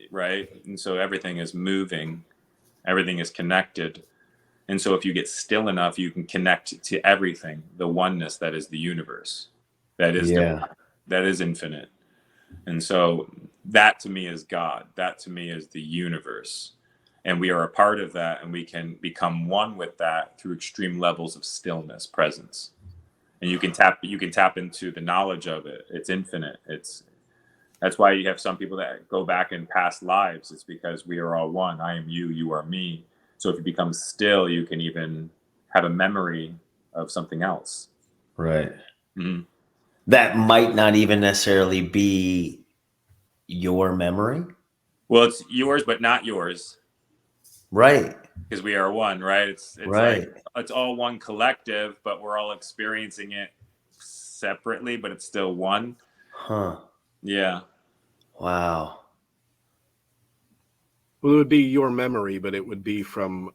right? And so everything is moving. Everything is connected. And so if you get still enough, you can connect to everything, the oneness that is the universe. That is that is infinite. And so that to me is God. That to me is the universe. And we are a part of that, and we can become one with that through extreme levels of stillness, presence. And you can tap into the knowledge of it. It's infinite. That's why you have some people that go back in past lives. It's because we are all one. I am you, you are me. So if you become still, you can even have a memory of something else. Right. That might not even necessarily be your memory. Well, it's yours, but not yours. Right. Because we are one, right? It's right. Like it's all one collective, but we're all experiencing it separately, but it's still one. Yeah. Wow. Well, it would be your memory, but it would be from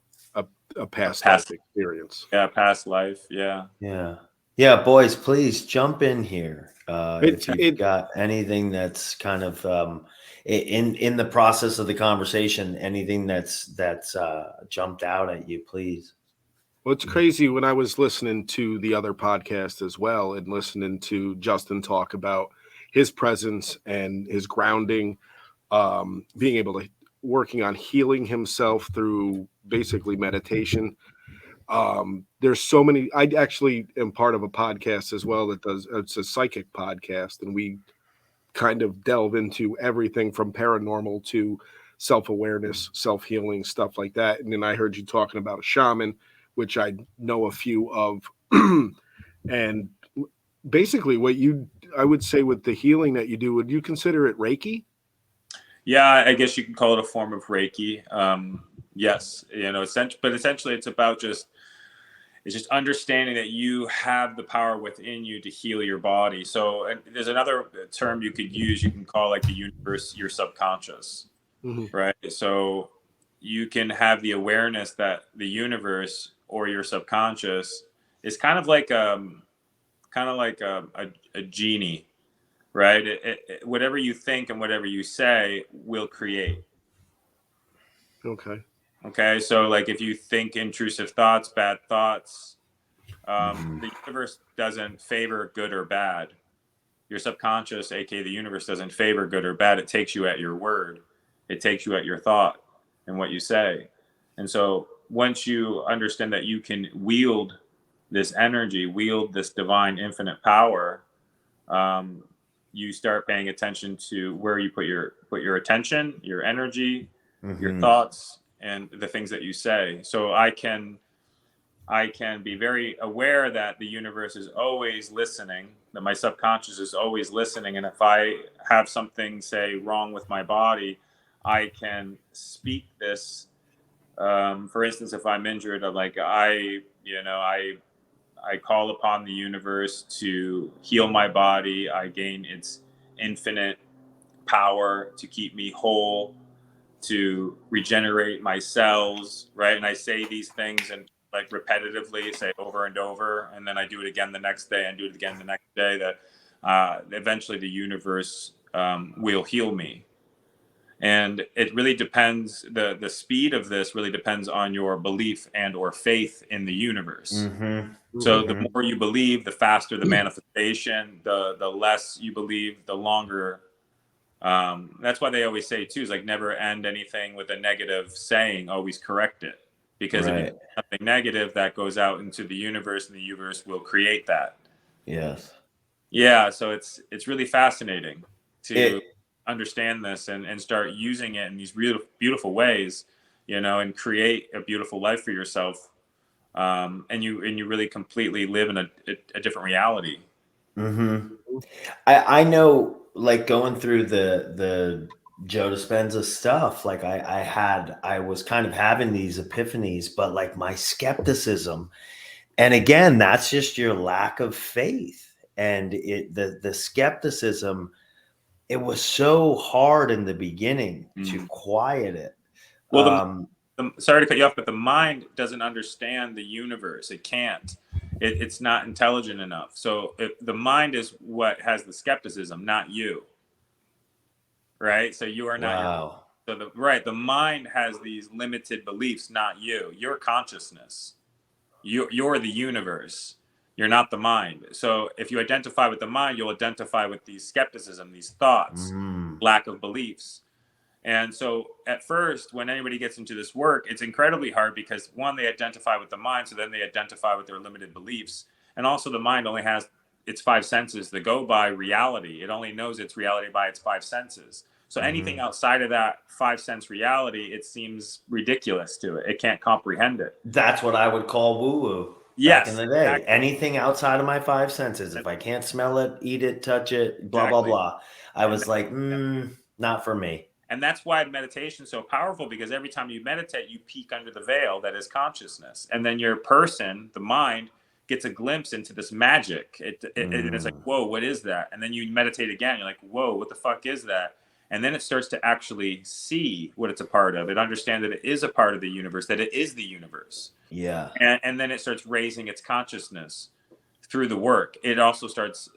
a past Past- life experience. Yeah, past life. Yeah. Yeah, boys, please jump in here if you've It got anything that's kind of in the process of the conversation. Anything that's jumped out at you, please. Well, it's crazy when I was listening to the other podcast as well and listening to Justin talk about his presence and his grounding, being able to working on healing himself through basically meditation. There's so many. I actually am part of a podcast as well it's a psychic podcast, and we kind of delve into everything from paranormal to self-awareness, self-healing, stuff like that. And then I heard you talking about a shaman, which I know a few of. And basically I would say with the healing that you do, would you consider it Reiki? Yeah, I guess you can call it a form of Reiki. Yes, but essentially it's about it's just understanding that you have the power within you to heal your body. So, and there's another term you could use. You can call like the universe your subconscious, right? So you can have the awareness that the universe or your subconscious is kind of like a genie, right? Whatever you think and whatever you say will create. Okay, so like if you think intrusive thoughts, bad thoughts, the universe doesn't favor good or bad. Your subconscious, aka the universe, doesn't favor good or bad. It takes you at your word. It takes you at your thought and what you say. And so once you understand that you can wield this energy, wield this divine infinite power, you start paying attention to where you put your attention, your energy, your thoughts, and the things that you say. So I can be very aware that the universe is always listening, that my subconscious is always listening. And if I have something, say, wrong with my body, I can speak this. For instance, if I'm injured, I call upon the universe to heal my body. I gain its infinite power to keep me whole, to regenerate my cells, right? And I say these things and like repetitively, say over and over, and then I do it again the next day and do it again the next day. That eventually the universe will heal me. And it really depends. The speed of this really depends on your belief and or faith in the universe. So the more you believe, the faster the manifestation. The less you believe, the longer. That's why they always say too, is like never end anything with a negative saying, always correct it. Because if you say something negative, that goes out into the universe and the universe will create that. Yes. Yeah. So it's really fascinating to understand this and start using it in these real beautiful ways, and create a beautiful life for yourself. And you really completely live in a different reality. I know, like going through the Joe Dispenza stuff, like I was kind of having these epiphanies, but like my skepticism, and again, that's just your lack of faith, and the skepticism, it was so hard in the beginning to quiet it. Well, sorry to cut you off, but the mind doesn't understand the universe. It can't. It's not intelligent enough. So the mind is what has the skepticism, not you. Right? So you are not. The mind has these limited beliefs, not you. Your consciousness. You're the universe. You're not the mind. So if you identify with the mind, you'll identify with these skepticism, these thoughts, lack of beliefs. And so at first, when anybody gets into this work, it's incredibly hard because one, they identify with the mind, so then they identify with their limited beliefs. And also the mind only has its five senses that go by reality. It only knows its reality by its five senses. So anything outside of that 5 sense reality, it seems ridiculous to it. It can't comprehend it. That's what I would call woo-woo. Yes, back in the day. Exactly. Anything outside of my 5 senses. If I can't smell it, eat it, touch it, blah, blah, blah. I was like, not for me. And that's why meditation is so powerful, because every time you meditate, you peek under the veil that is consciousness. And then your person, the mind, gets a glimpse into this magic. It's like, whoa, what is that? And then you meditate again. You're like, whoa, what the fuck is that? And then it starts to actually see what it's a part of. It understands that it is a part of the universe, that it is the universe. Yeah. And then it starts raising its consciousness through the work. It also starts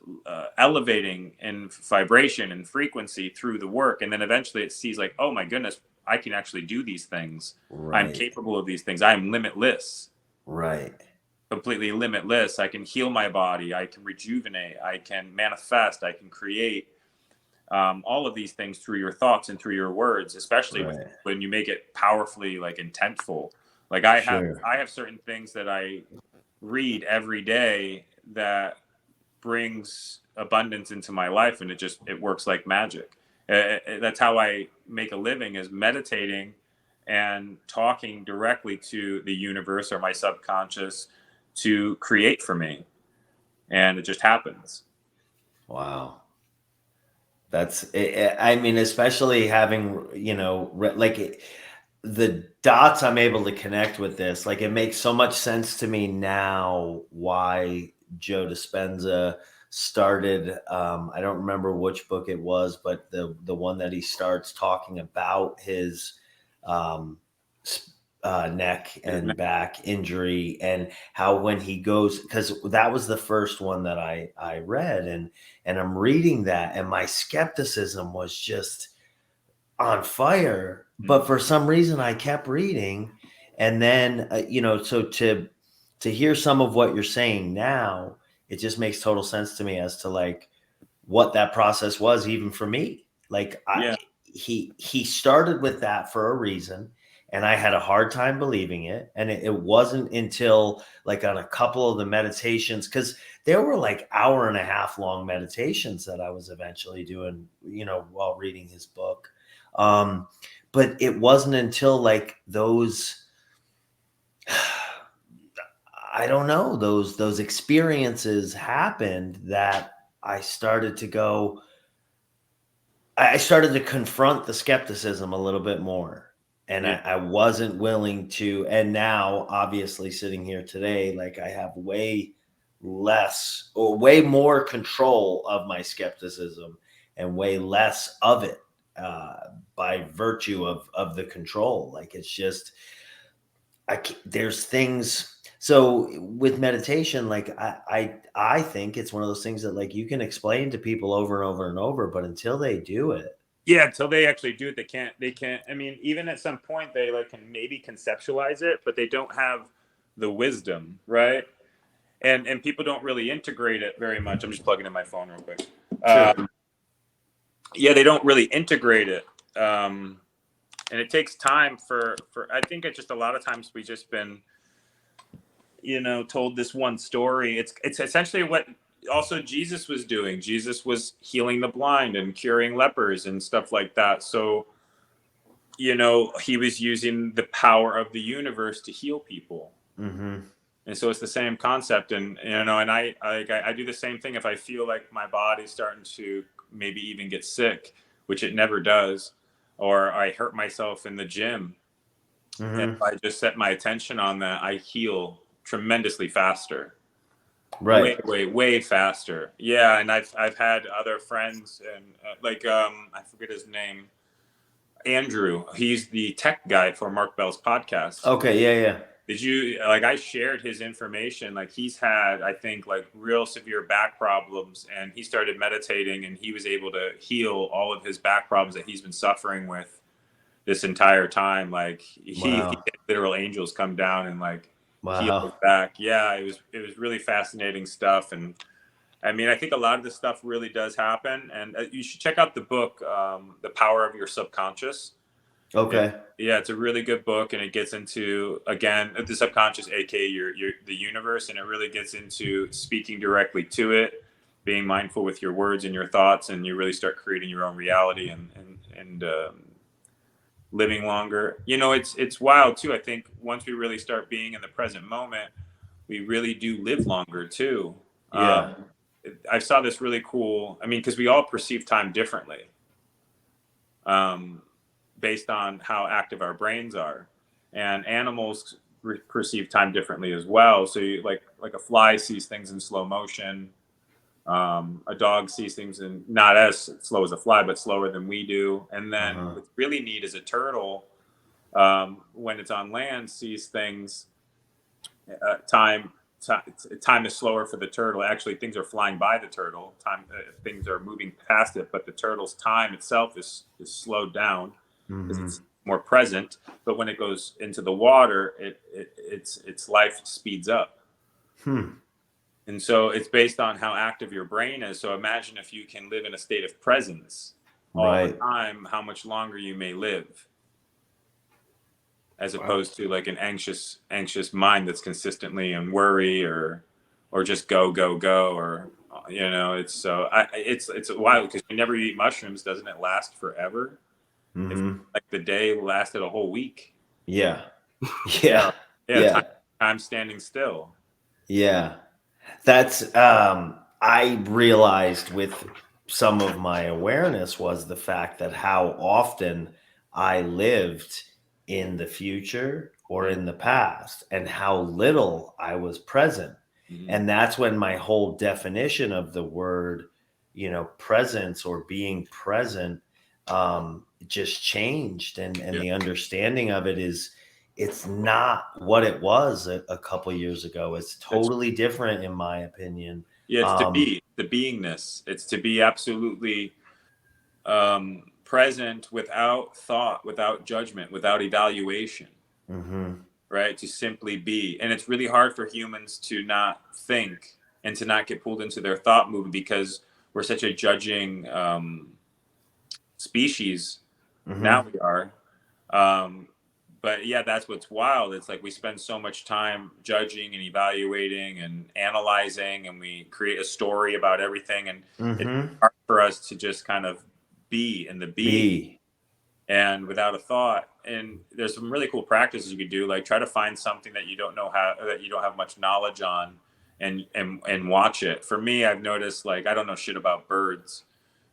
elevating in vibration and frequency through the work. And then eventually it sees like, oh my goodness, I can actually do these things. Right. I'm capable of these things. I'm limitless. Right. Completely limitless. I can heal my body. I can rejuvenate. I can manifest. I can create. All of these things through your thoughts and through your words, especially when you make it powerfully like intentful. Like I have certain things that I read every day that brings abundance into my life, and it works like magic. That's how I make a living, is meditating and talking directly to the universe or my subconscious to create for me, and it just happens. Wow. That's, I mean, especially having, the dots I'm able to connect with this, like it makes so much sense to me now why Joe Dispenza started, I don't remember which book it was, but the one that he starts talking about his neck and back injury, and how when he goes, because that was the first one that I read, and I'm reading that, and my skepticism was just on fire, but for some reason I kept reading. And then so to hear some of what you're saying now, it just makes total sense to me as to like what that process was, even for me. Like he started with that for a reason, and I had a hard time believing it. And it wasn't until like on a couple of the meditations, because there were like 1.5 hour long meditations that I was eventually doing, while reading his book. But it wasn't until like those, I don't know, those experiences happened that I started to confront the skepticism a little bit more. And I wasn't willing to. And now, obviously, sitting here today, like I have way less or way more control of my skepticism and way less of it by virtue of the control. Like it's just, there's things. So with meditation, like I think it's one of those things that like you can explain to people over and over and over, but until they do it. Yeah, until they actually do it, they can't. I mean, even at some point they like can maybe conceptualize it, but they don't have the wisdom, right? And people don't really integrate it very much. I'm just plugging in my phone real quick. Sure. Yeah, they don't really integrate it. And it takes time for I think it's just a lot of times we just been told this one story. It's essentially what also Jesus was doing. Jesus was healing the blind and curing lepers and stuff like that. So he was using the power of the universe to heal people. Mm-hmm. And so it's the same concept. And and I do the same thing. If I feel like my body's starting to maybe even get sick, which it never does, or I hurt myself in the gym, and if I just set my attention on that, I heal tremendously faster. Right. Way faster. Yeah. And I've had other friends, and I forget his name, Andrew. He's the tech guy for Mark Bell's podcast. Okay. Yeah. Did you I shared his information? Like he's had, I think, like real severe back problems, and he started meditating, and he was able to heal all of his back problems that he's been suffering with this entire time. Like he had literal angels come down and like heal his back. Yeah, it was really fascinating stuff. And I mean, I think a lot of this stuff really does happen, and you should check out the book, The Power of Your Subconscious. Okay. Yeah, it's a really good book, and it gets into, again, the subconscious, aka the universe, and it really gets into speaking directly to it, being mindful with your words and your thoughts, and you really start creating your own reality and living longer. It's wild too. I think once we really start being in the present moment, we really do live longer too. Yeah. I saw this really cool. I mean, because we all perceive time differently. Based on how active our brains are, and animals perceive time differently as well. So you, like a fly sees things in slow motion, A dog sees things and not as slow as a fly, but slower than we do. And then what's really neat is a turtle, when it's on land, sees things. Time is slower for the turtle. Actually, things are flying by the turtle. Things are moving past it, but the turtle's time itself is slowed down because it's more present. But when it goes into the water, its life speeds up. And so it's based on how active your brain is. So imagine if you can live in a state of presence all the time, how much longer you may live, as opposed to like an anxious mind that's consistently in worry or just go, or it's wild because whenever you eat mushrooms, doesn't it last forever? If like the day lasted a whole week. Yeah. Time standing still. Yeah. That's I realized with some of my awareness was the fact that how often I lived in the future or in the past and how little I was present. And that's when my whole definition of the word, presence or being present, just changed. And the understanding of it is, it's not what it was a couple years ago. It's totally different, in my opinion. Yeah, it's to be the beingness. It's to be absolutely present without thought, without judgment, without evaluation. Right? To simply be. And it's really hard for humans to not think and to not get pulled into their thought movement because we're such a judging species. Now we are. But yeah, that's what's wild. It's like we spend so much time judging and evaluating and analyzing, and we create a story about everything. And it's hard for us to just kind of be in the be. And without a thought. And there's some really cool practices you could do, like try to find something that you don't have much knowledge on, and watch it. For me, I've noticed like I don't know shit about birds.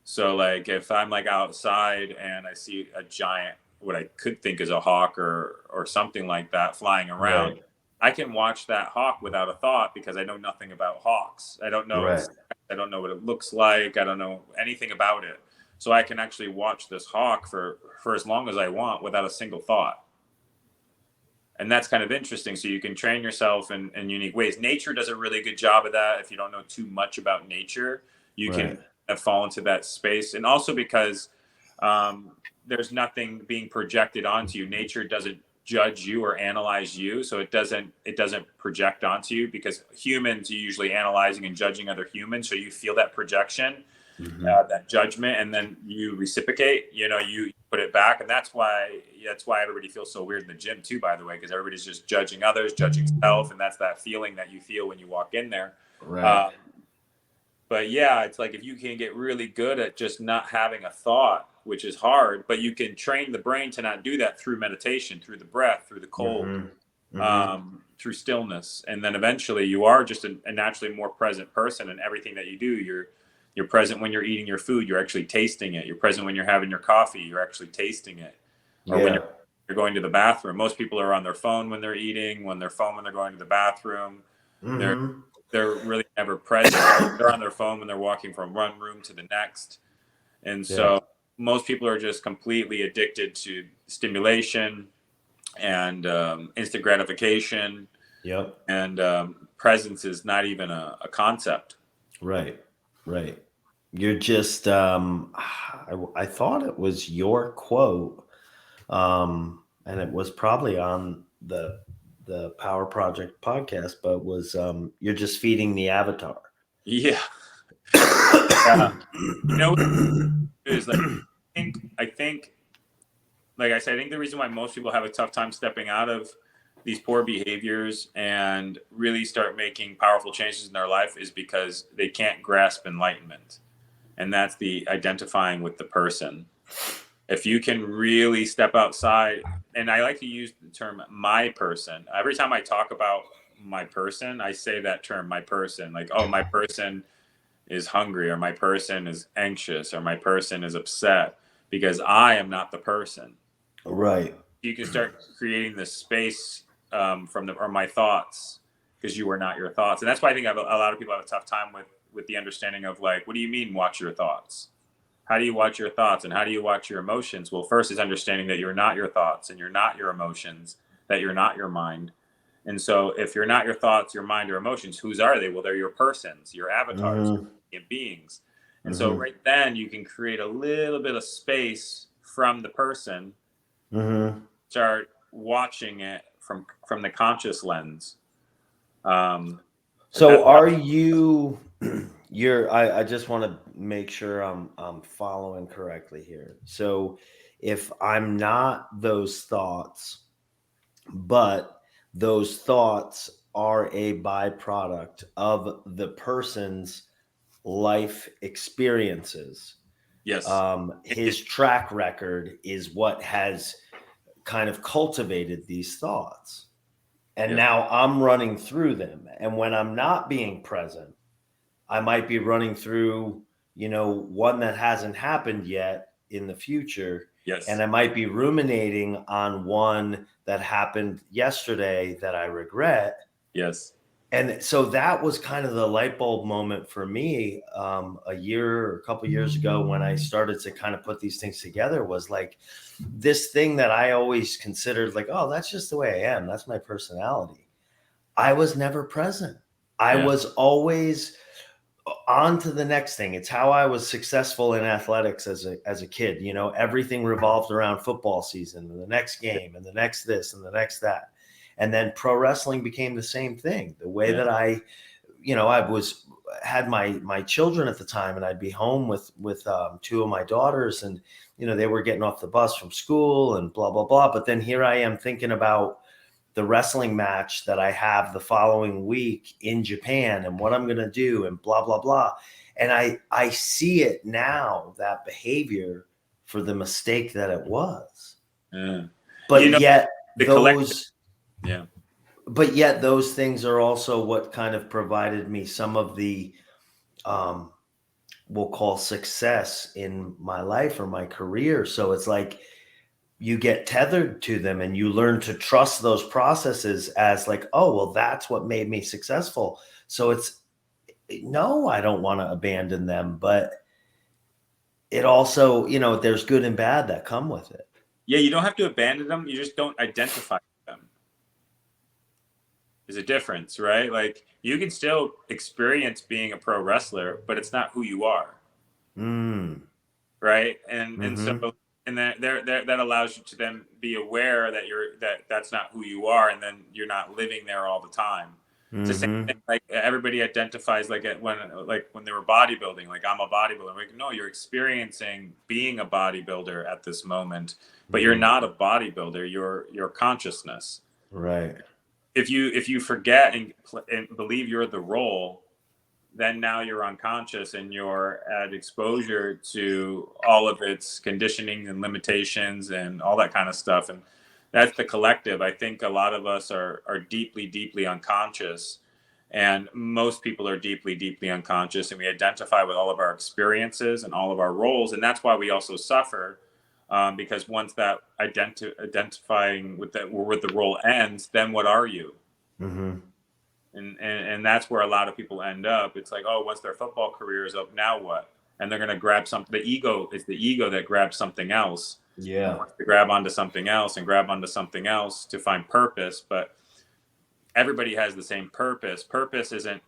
So like if I'm like outside and I see a giant, what I could think is a hawk or something like that flying around, I can watch that hawk without a thought because I know nothing about hawks. I don't know I don't know what it looks like. I don't know anything about it. So I can actually watch this hawk for as long as I want without a single thought. And that's kind of interesting. So you can train yourself in unique ways. Nature does a really good job of that. If you don't know too much about nature, you can fall into that space. And also because there's nothing being projected onto you. Nature doesn't judge you or analyze you. So it doesn't project onto you, because humans are usually analyzing and judging other humans. So you feel that projection. That judgment, and then you reciprocate, you put it back. And that's why everybody feels so weird in the gym too, by the way, because everybody's just judging others, judging self. And that's that feeling that you feel when you walk in there. But yeah, it's like if you can get really good at just not having a thought, which is hard, but you can train the brain to not do that through meditation, through the breath, through the cold, through stillness. And then eventually you are just a naturally more present person. And everything that you do, you're present when you're eating your food, you're actually tasting it. You're present when you're having your coffee, you're actually tasting it. Or when you're going to the bathroom. Most people are on their phone when they're eating, when they're going to the bathroom. They're really never present. They're on their phone when they're walking from one room to the next. And so most people are just completely addicted to stimulation and instant gratification. And presence is not even a concept. Right. You're just I thought it was your quote, and it was probably on the Power Project podcast, but was you're just feeding the avatar. Yeah. Is like I think like I said, I think the reason why most people have a tough time stepping out of these poor behaviors and really start making powerful changes in their life is because they can't grasp enlightenment. And that's the identifying with the person. If you can really step outside, and I like to use the term my person. Every time I talk about my person, I say that term, my person. Like, oh, my person is hungry, or my person is anxious, or my person is upset, because I am not the person. You can start creating this space from my thoughts, because you are not your thoughts. And that's why I think a lot of people have a tough time with with the understanding of like, what do you mean watch your thoughts? How do you watch your thoughts, and how do you watch your emotions? Well, first is understanding that you're not your thoughts and you're not your emotions, that you're not your mind. And so if you're not your thoughts, your mind, or emotions, whose are they? Well, they're your persons, your avatars, your beings. And so right then you can create a little bit of space from the person, start watching it from the conscious lens. So are you I just want to make sure I'm following correctly here. So if I'm not those thoughts, but those thoughts are a byproduct of the person's life experiences. Yes. His track record is what has kind of cultivated these thoughts. And now I'm running through them. And when I'm not being present, I might be running through, one that hasn't happened yet in the future. Yes. And I might be ruminating on one that happened yesterday that I regret. Yes. And so that was kind of the light bulb moment for me a couple years ago when I started to kind of put these things together, was like this thing that I always considered like, oh, that's just the way I am. That's my personality. I was never present. I was always on to the next thing. It's how I was successful in athletics as a kid. Everything revolved around football season and the next game and the next this and the next that. And then pro wrestling became the same thing. The way that I had my children at the time, and I'd be home with two of my daughters, and they were getting off the bus from school and blah blah blah. But then here I am thinking about the wrestling match that I have the following week in Japan and what I'm going to do and blah blah blah. And I see it now, that behavior, for the mistake that it was. But yet those. Yeah. But yet those things are also what kind of provided me some of the, we'll call success in my life or my career. So it's like you get tethered to them and you learn to trust those processes as like, oh, well, that's what made me successful. So no, I don't want to abandon them, but it also, there's good and bad that come with it. Yeah. You don't have to abandon them. You just don't identify them. Is a difference, right? Like you can still experience being a pro wrestler, but it's not who you are. Right. And so, and that allows you to then be aware that that's not who you are. And then you're not living there all the time. It's the same thing, like everybody identifies like when they were bodybuilding, like I'm a bodybuilder. Like, no, you're experiencing being a bodybuilder at this moment, but you're not a bodybuilder. You're consciousness. Right. If you forget and believe you're the role, then now you're unconscious and you're at exposure to all of its conditioning and limitations and all that kind of stuff. And that's the collective. I think a lot of us are deeply, deeply unconscious, and most people are deeply, deeply unconscious, and we identify with all of our experiences and all of our roles. And that's why we also suffer. Because once that identifying with the role ends, then what are you? And that's where a lot of people end up. It's like, oh, once their football career is up, now what? And they're going to grab something. The ego is the ego that grabs something else. Yeah. To grab onto something else and grab onto something else to find purpose. But everybody has the same purpose. Purpose isn't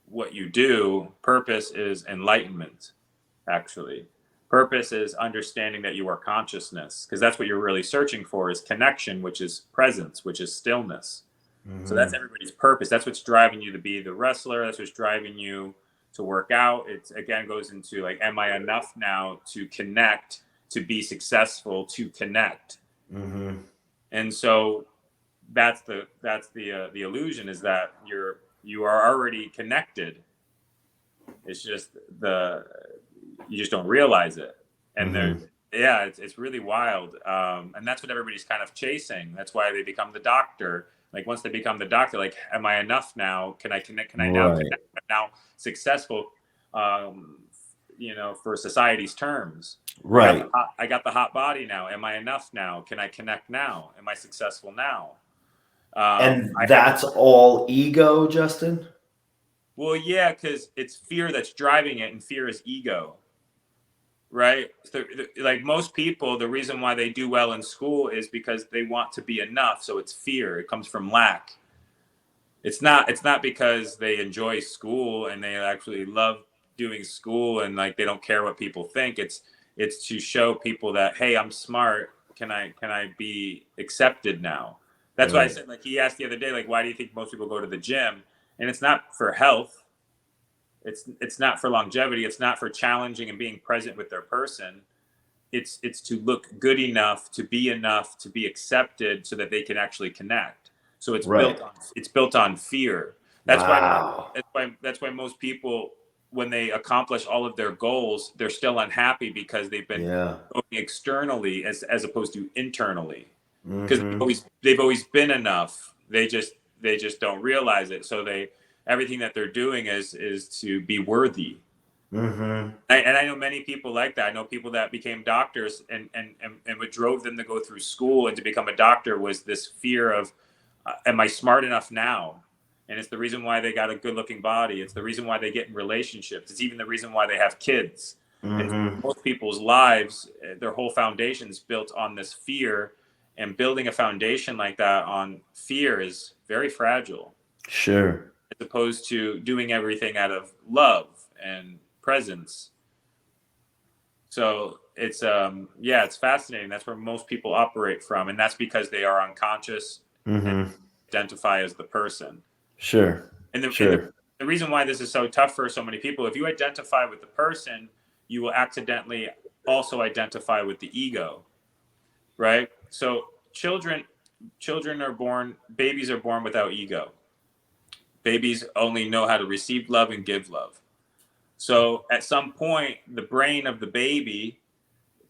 what you do. Purpose is enlightenment, actually. Purpose is understanding that you are consciousness, because that's what you're really searching for, is connection, which is presence, which is stillness. So that's everybody's purpose. That's what's driving you to be the wrestler. That's what's driving you to work out. It's again goes into like, am I enough now to connect, to be successful, to connect? And so that's the illusion, is that you are already connected. It's just you just don't realize it. And it's really wild. And that's what everybody's kind of chasing. That's why they become the doctor. Like once they become the doctor, like, am I enough now? Can I connect? Can I now connect? I'm now successful, for society's terms. Right. I got the hot body now. Am I enough now? Can I connect now? Am I successful now? And that's all ego, Justin? Well, yeah, because it's fear that's driving it, and fear is ego, right? So, like most people, the reason why they do well in school is because they want to be enough. So it's fear. It comes from lack. It's not because they enjoy school and they actually love doing school and like they don't care what people think. It's to show people that, hey, I'm smart. Can I be accepted now? That's why I Right. said, like, he asked the other day, like, why do you think most people go to the gym? And it's not for health. It's not for longevity. It's not for challenging and being present with their person. It's to look good enough to be accepted so that they can actually connect. So Right. it's built on fear. That's why Wow. that's why most people, when they accomplish all of their goals, they're still unhappy because they've been Yeah. going externally as opposed to internally, because Mm-hmm. they've always been enough. They just don't realize it. So they everything that they're doing is to be worthy. Mm-hmm. And I know many people like that. I know people that became doctors, and what drove them to go through school and to become a doctor was this fear of, am I smart enough now? And it's the reason why they got a good looking body. It's the reason why they get in relationships. It's even the reason why they have kids. And Mm-hmm. most people's lives, their whole foundation is built on this fear. And building a foundation like that on fear is very fragile, Sure. as opposed to doing everything out of love and presence. So it's fascinating. That's where most people operate from, and that's because they are unconscious and Mm-hmm. identify as the person. Sure. And Sure. the reason why this is so tough for so many people, if you identify with the person, you will accidentally also identify with the ego, right? So babies are born without ego. Babies only know how to receive love and give love. So at some point, the brain of the baby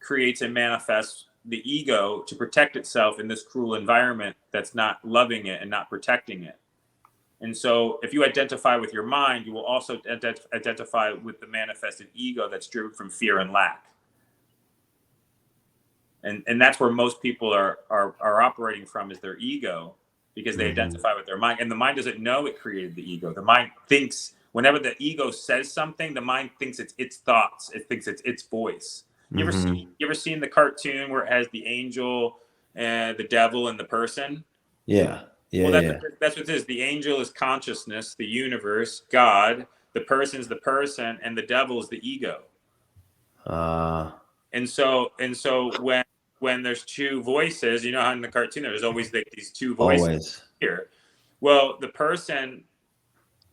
creates and manifests the ego to protect itself in this cruel environment that's not loving it and not protecting it. And so, if you identify with your mind, you will also identify with the manifested ego that's driven from fear and lack. And that's where most people are operating from, is their ego, because they Mm-hmm. identify with their mind. And the mind doesn't know it created the ego. The mind thinks, whenever the ego says something, the mind thinks it's its thoughts. It thinks it's its voice. Mm-hmm. You ever seen the cartoon where it has the angel and the devil and the person? Yeah. Yeah. Well, Yeah. that's what it is. The angel is consciousness, the universe, God. The person's the person, and the devil is the ego. Uh, And so when there's two voices, you know how in the cartoon there's always like these two voices always. here. Well, the person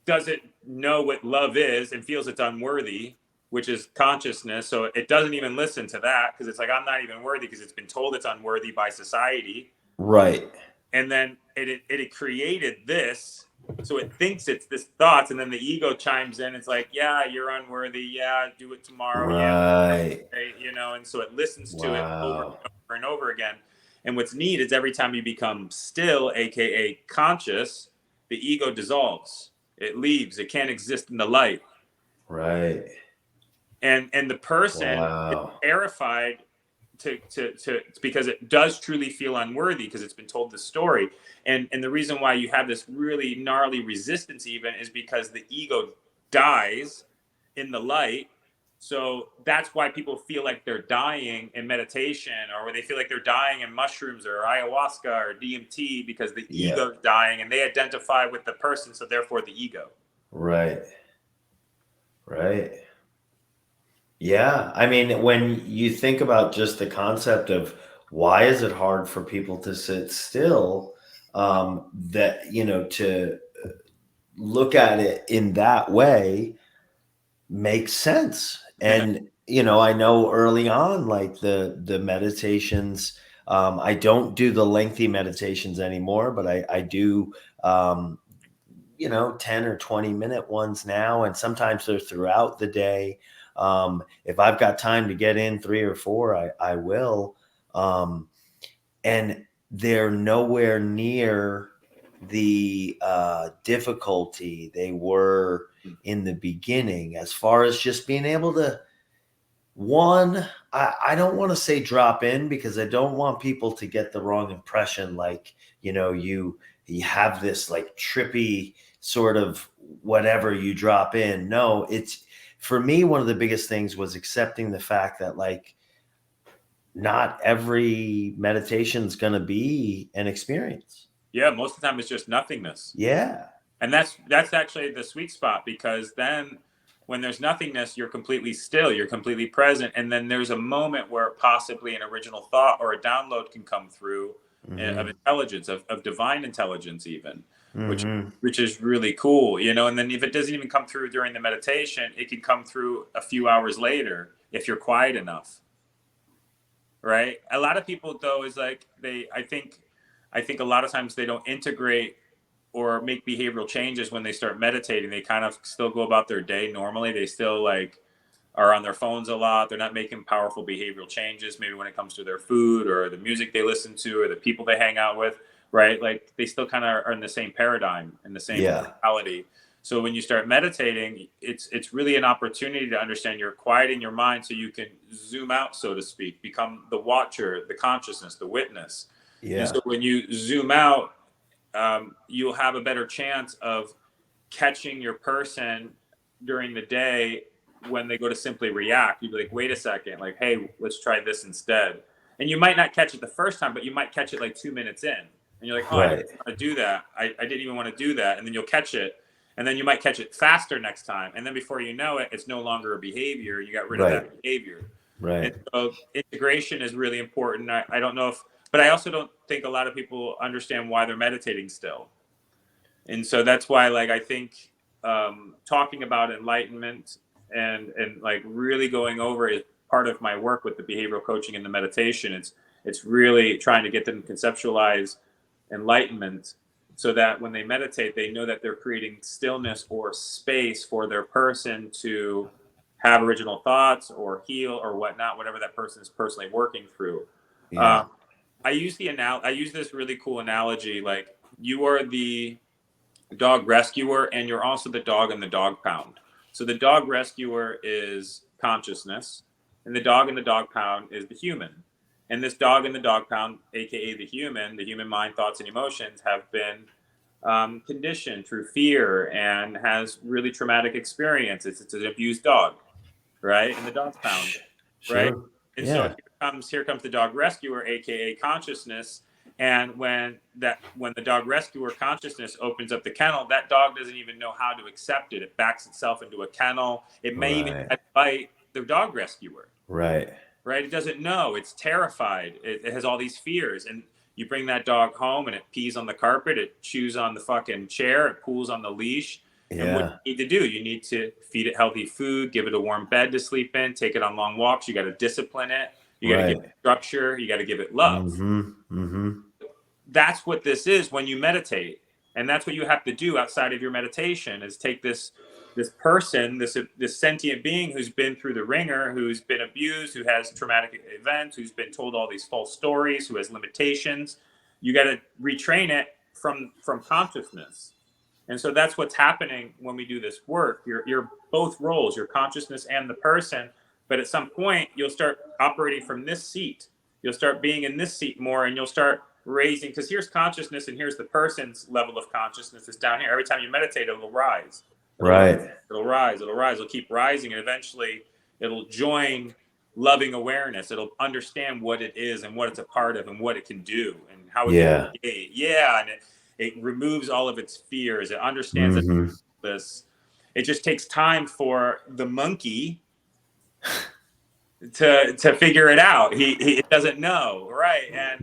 doesn't know what love is and feels it's unworthy, which is consciousness. So it doesn't even listen to that, because it's like, I'm not even worthy, because it's been told it's unworthy by society. Right. And then it created this, so it thinks it's this thoughts, and then the ego chimes in. It's like, yeah, you're unworthy. Yeah, do it tomorrow. Yeah, Right. and so it listens to it over Wow. and over and over again. And what's neat is every time you become still, aka conscious, the ego dissolves. It leaves. It can't exist in the light. Right. And the person is Wow. terrified to because it does truly feel unworthy, because it's been told this story. And the reason why you have this really gnarly resistance even is because the ego dies in the light. So that's why people feel like they're dying in meditation, or where they feel like they're dying in mushrooms or ayahuasca or DMT, because the Yeah. ego's dying and they identify with the person, so therefore the ego. Right. Right. Yeah. I mean, when you think about just the concept of why is it hard for people to sit still, to look at it in that way makes sense. And, I know early on, like the meditations, I don't do the lengthy meditations anymore, but I do, 10 or 20-minute ones now. And sometimes they're throughout the day. If I've got time to get in 3 or 4, I will. And they're nowhere near the difficulty they were in the beginning, as far as just being able to, I don't want to say drop in, because I don't want people to get the wrong impression, like, you have this like trippy sort of whatever you drop in. No, it's, for me, one of the biggest things was accepting the fact that like not every meditation is going to be an experience. Yeah, most of the time it's just nothingness. Yeah. And that's actually the sweet spot, because then when there's nothingness, you're completely still, you're completely present. And then there's a moment where possibly an original thought or a download can come through of intelligence, of divine intelligence even, which is really cool, you know. And then if it doesn't even come through during the meditation, it can come through a few hours later if you're quiet enough. Right? A lot of people though is like I think a lot of times they don't integrate or make behavioral changes when they start meditating. They kind of still go about their day normally. They still like are on their phones a lot. They're not making powerful behavioral changes, maybe when it comes to their food or the music they listen to or the people they hang out with, right? Like they still kind of are in the same paradigm, in the same mentality. So when you start meditating, it's really an opportunity to understand you're quieting your mind so you can zoom out, so to speak, become the watcher, the consciousness, the witness. And so when you zoom out, you'll have a better chance of catching your person during the day when they go to simply react. You'd be like, wait a second, like, hey, let's try this instead. And you might not catch it the first time, but you might catch it like 2 minutes in. And you're like, oh, I didn't want to do that. I didn't even want to do that. And then you'll catch it. And then you might catch it faster next time. And then before you know it, it's no longer a behavior. You got rid of that behavior. Right. And so integration is really important. I don't know if, but I also don't think a lot of people understand why they're meditating still. And so that's why, like, I think talking about enlightenment and like really going over is part of my work with the behavioral coaching and the meditation. It's really trying to get them to conceptualize enlightenment so that when they meditate, they know that they're creating stillness or space for their person to have original thoughts or heal or whatnot, whatever that person is personally working through. I use this really cool analogy. Like, you are the dog rescuer and you're also the dog in the dog pound. So the dog rescuer is consciousness and the dog in the dog pound is the human. And this dog in the dog pound, aka the human mind, thoughts, and emotions have been conditioned through fear and has really traumatic experiences. It's an abused dog, right? In the dog pound, right? And so here comes the dog rescuer, aka consciousness. And when the dog rescuer consciousness opens up the kennel, that dog doesn't even know how to accept it. It backs itself into a kennel. It may even bite the dog rescuer. Right. It doesn't know. It's terrified. It has all these fears. And you bring that dog home and it pees on the carpet. It chews on the fucking chair. It pulls on the leash. And what you need to do, you need to feed it healthy food, give it a warm bed to sleep in, take it on long walks. You got to discipline it. You got to give it structure. You got to give it love. That's what this is when you meditate. And that's what you have to do outside of your meditation, is take this person, this sentient being who's been through the ringer, who's been abused, who has traumatic events, who's been told all these false stories, who has limitations. You got to retrain it from consciousness. And so that's what's happening when we do this work. You're both roles, your consciousness and the person. But at some point, you'll start operating from this seat. You'll start being in this seat more, and you'll start raising, because here's consciousness and here's the person's level of consciousness is down here. Every time you meditate, it'll rise. It'll rise. It'll keep rising, and eventually it'll join loving awareness. It'll understand what it is and what it's a part of and what it can do and how it can create. And it removes all of its fears. It understands this. It just takes time for the monkey to figure it out. He doesn't know, right? And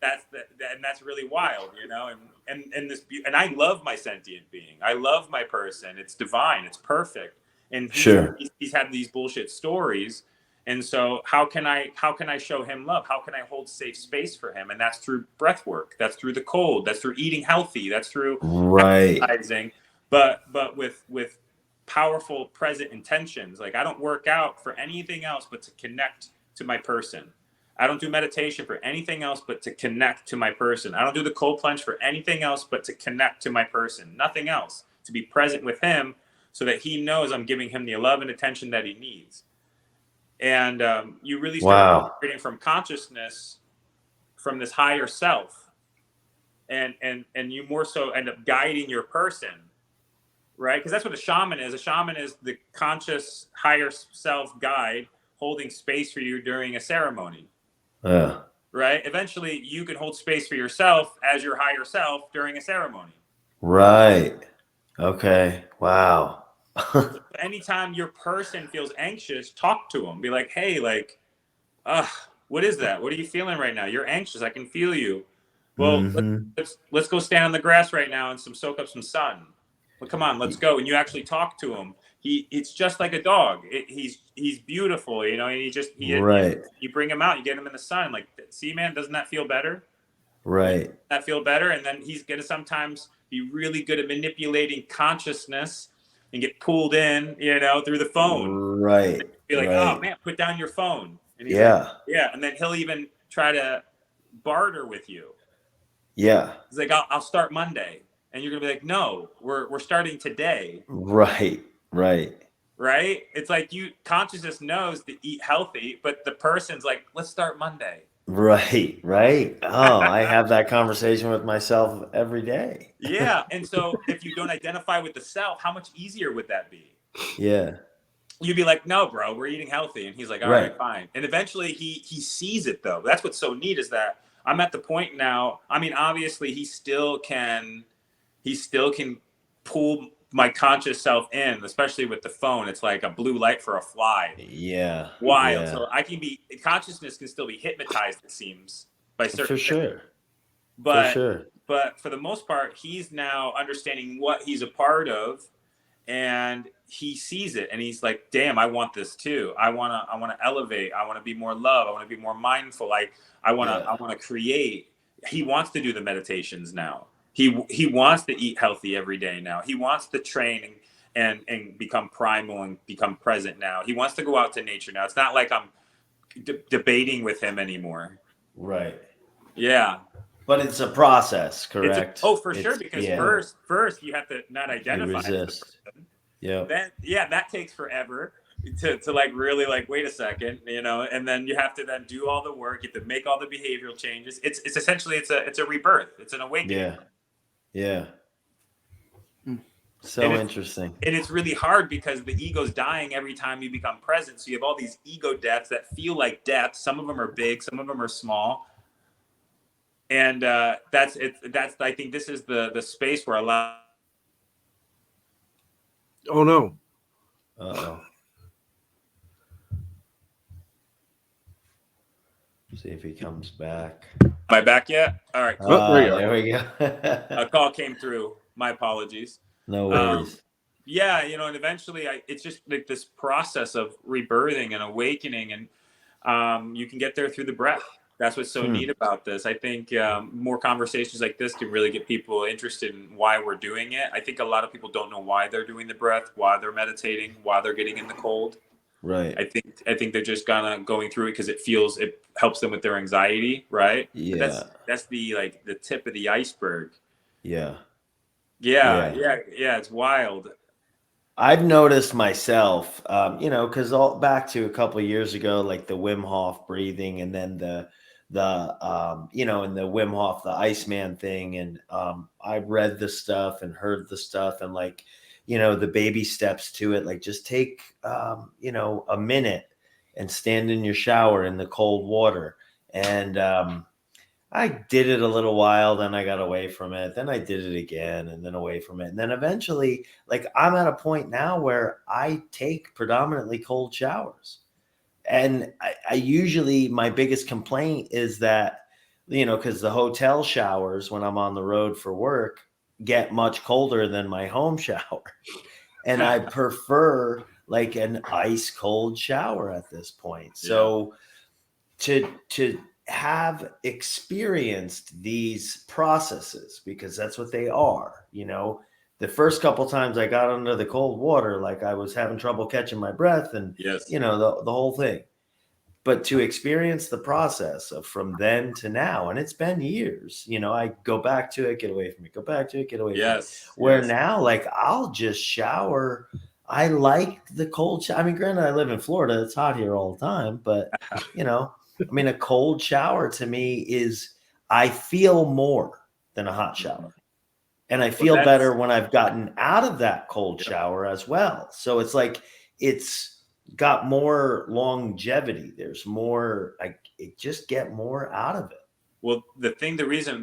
that's really wild, you know. And I love my sentient being. I love my person. It's divine. It's perfect. And he's had these bullshit stories. And so how can I show him love? How can I hold safe space for him? And that's through breath work. That's through the cold. That's through eating healthy. That's through exercising, but with powerful present intentions. Like, I don't work out for anything else but to connect to my person. I don't do meditation for anything else but to connect to my person. I don't do the cold plunge for anything else but to connect to my person. Nothing else. To be present with him so that he knows I'm giving him the love and attention that he needs. And you really start operating from consciousness, from this higher self. And you more so end up guiding your person right? Because that's what a shaman is. A shaman is the conscious higher self guide holding space for you during a ceremony. Right? Eventually, you can hold space for yourself as your higher self during a ceremony. Right. Okay. Wow. So anytime your person feels anxious, talk to them. Be like, hey, like, what is that? What are you feeling right now? You're anxious. I can feel you. Well, let's go stand on the grass right now and soak up some sun. Well, come on, let's go. And you actually talk to him. It's just like a dog. He's beautiful, you know. And you bring him out, you get him in the sun. Like, see, man, doesn't that feel better? Right. That feel better, and then he's gonna sometimes be really good at manipulating consciousness and get pulled in, you know, through the phone. Right. Be like, right. oh man, put down your phone. And he's Yeah. like, yeah, and then he'll even try to barter with you. Yeah. He's like, I'll start Monday. And you're gonna be like, no, we're starting today. Right. Right. Right? It's like consciousness knows to eat healthy, but the person's like, let's start Monday. Right. Right. Oh, I have that conversation with myself every day. Yeah. And so if you don't identify with the self, how much easier would that be? Yeah. You'd be like, no, bro, we're eating healthy. And he's like, all right, fine. And eventually he sees it, though. That's what's so neat, is that I'm at the point now. I mean, obviously he still can pull my conscious self in, especially with the phone. It's like a blue light for a fly. Yeah. Wild. Yeah. So consciousness can still be hypnotized, it seems, by certain For sure. things. But for sure. But for the most part, he's now understanding what he's a part of, and he sees it, and he's like, damn, I want this too. I wanna elevate. I wanna be more love. I wanna be more mindful. I wanna create. He wants to do the meditations now. He wants to eat healthy every day now. He wants to train and become primal and become present now. He wants to go out to nature now. It's not like I'm debating with him anymore. Right. Yeah. But it's a process, correct? For sure. Because first you have to not identify. Resist. Yeah. That takes forever to like really like, wait a second, you know, and then you have to then do all the work. You have to make all the behavioral changes. It's essentially it's a rebirth. It's an awakening. Yeah. Yeah. So interesting. And it's really hard because the ego's dying every time you become present. So you have all these ego deaths that feel like death. Some of them are big, some of them are small. And that's I think this is the space where a lot. Oh no. Uh-oh. See if he comes back. Am I back yet? All right. Cool. There we go. A call came through. My apologies. No worries. Yeah, you know, and eventually it's just like this process of rebirthing and awakening, and you can get there through the breath. That's what's so neat about this. I think more conversations like this can really get people interested in why we're doing it. I think a lot of people don't know why they're doing the breath, why they're meditating, why they're getting in the cold. Right. I think they're just kind of going through it because it helps them with their anxiety, right? Yeah. That's the tip of the iceberg. Yeah. Yeah. It's wild. I've noticed myself, you know, because back to a couple of years ago, like the Wim Hof breathing, and then the you know, and the Wim Hof, the Iceman thing, and I read the stuff and heard the stuff, and like, you know, the baby steps to it, like just take you know, a minute and stand in your shower in the cold water, and I did it a little while, then I got away from it. Then I did it again and then away from it. And then eventually, like, I'm at a point now where I take predominantly cold showers. And I usually, my biggest complaint is that, you know, because the hotel showers when I'm on the road for work get much colder than my home shower. And I prefer like an ice cold shower at this point. So to have experienced these processes, because that's what they are, you know, the first couple times I got under the cold water, like I was having trouble catching my breath and, you know, the whole thing. But to experience the process of from then to now, and it's been years, you know, I go back to it, get away from it, go back to it, get away from it. Where now, like, I'll just shower. I like the cold shower. I mean, granted, I live in Florida. It's hot here all the time, but, you know, I mean, a cold shower to me is, I feel more than a hot shower. And I feel that's- better when I've gotten out of that cold Yeah. shower as well. So it's like it's got more longevity. There's more, it just get more out of it. Well, the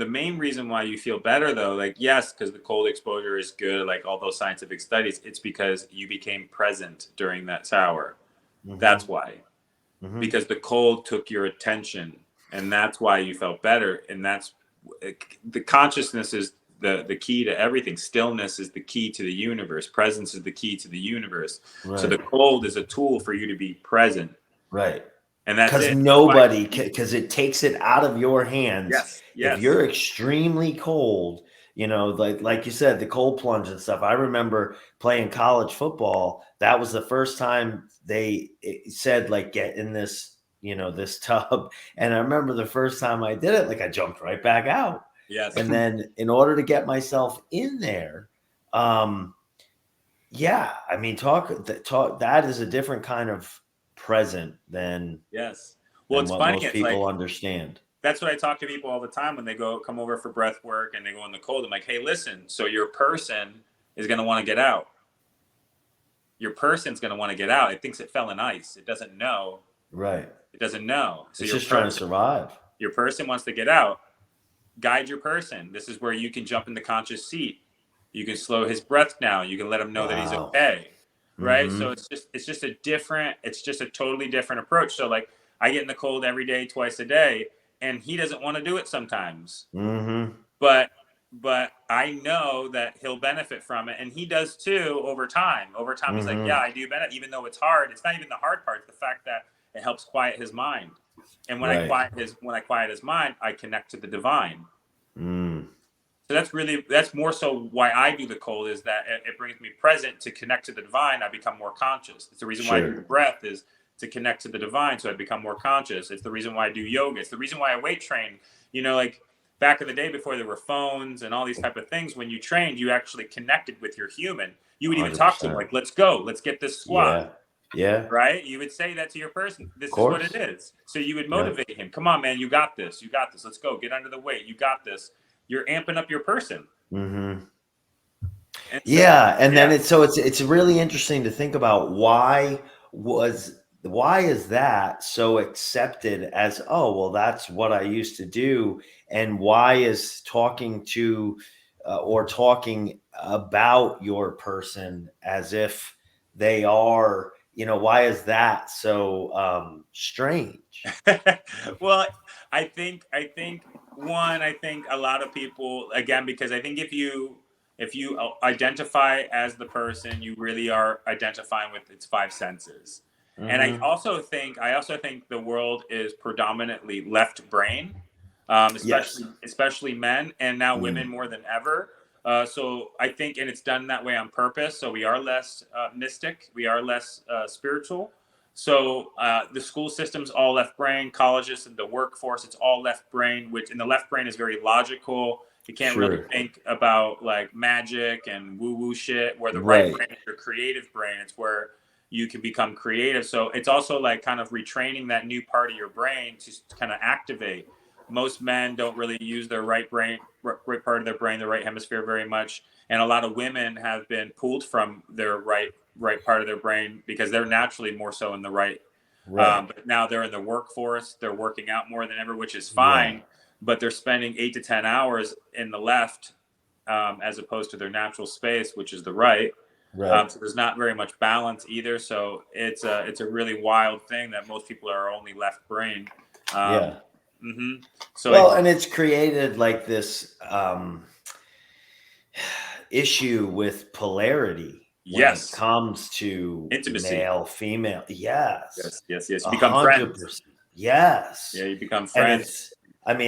main reason why you feel better though, like, yes, because the cold exposure is good, like all those scientific studies, it's because you became present during that shower. Mhm. That's why. Mhm. Because the cold took your attention, and that's why you felt better. And that's the consciousness is the key to everything. Stillness is the key to the universe. Presence is the key to the universe. Right. So the cold is a tool for you to be present. Right. And that's Because it. nobody, because it takes it out of your hands. Yes. If you're extremely cold, like you said, the cold plunge and stuff. I remember playing college football. That was the first time it said, like, get in this, this tub. And I remember the first time I did it, like, I jumped right back out. Yes. And then in order to get myself in there, yeah, I mean, talk. That is a different kind of present than Yes. Well, it's what funny. most It's people like, understand. that's what I talk to people all the time when they come over for breath work and they go in the cold. I'm like, hey, listen, so your person is going to want to get out. Your person's going to want to get out. It thinks it fell in ice. It doesn't know. Right. It doesn't know. So It's just trying to survive. Your person wants to get out. Guide your person. This is where you can jump in the conscious seat. You can slow his breath down. You can let him know that he's okay. Right. Mhm. So it's just a totally different approach. So like I get in the cold every day, twice a day, and he doesn't want to do it sometimes. Mm-hmm. But I know that he'll benefit from it, and he does too over time. Over time, he's like, yeah, I do benefit, even though it's hard. It's not even the hard part; it's the fact that it helps quiet his mind. And when I quiet his mind, I connect to the divine. Mm. So that's more so why I do the cold, is that it brings me present to connect to the divine. I become more conscious. It's the reason why I do the breath, is to connect to the divine, so I become more conscious. It's the reason why I do yoga. It's the reason why I weight train. Like back in the day before there were phones and all these type of things, when you trained, you actually connected with your human. You would even talk to them like, let's go, let's get this squat. Yeah. Right? You would say that to your person. This is what it is. So you would motivate him. Come on, man, you got this. You got this. Let's go. Get under the weight. You got this. You're amping up your person. Mm-hmm. And then it's really interesting to think about why is that so accepted as, oh, well, that's what I used to do, and why is talking to or talking about your person as if they are, why is that so strange? Well, I think a lot of people, again, because I think if you identify as the person, you really are identifying with its five senses. Mm-hmm. And I also think the world is predominantly left brain, especially men, and now women more than ever. So I think, and it's done that way on purpose. So we are less mystic, we are less spiritual. So the school system's all left brain, colleges and the workforce, it's all left brain, and the left brain is very logical. You can't really think about like magic and woo-woo shit, where the right brain is your creative brain. It's where you can become creative. So it's also like kind of retraining that new part of your brain to kind of activate. Most men don't really use their right part of their brain, the right hemisphere, very much. And a lot of women have been pulled from their right part of their brain because they're naturally more so in the right. But now they're in the workforce. They're working out more than ever, which is fine. Right. But they're spending 8 to 10 hours in the left as opposed to their natural space, which is the right. So there's not very much balance either. So it's a really wild thing that most people are only left brain. Mm-hmm. So and it's created like this issue with polarity when it comes to intimacy, male, female. Yes. You become friends. Yes. Yeah, you become friends. That's I'm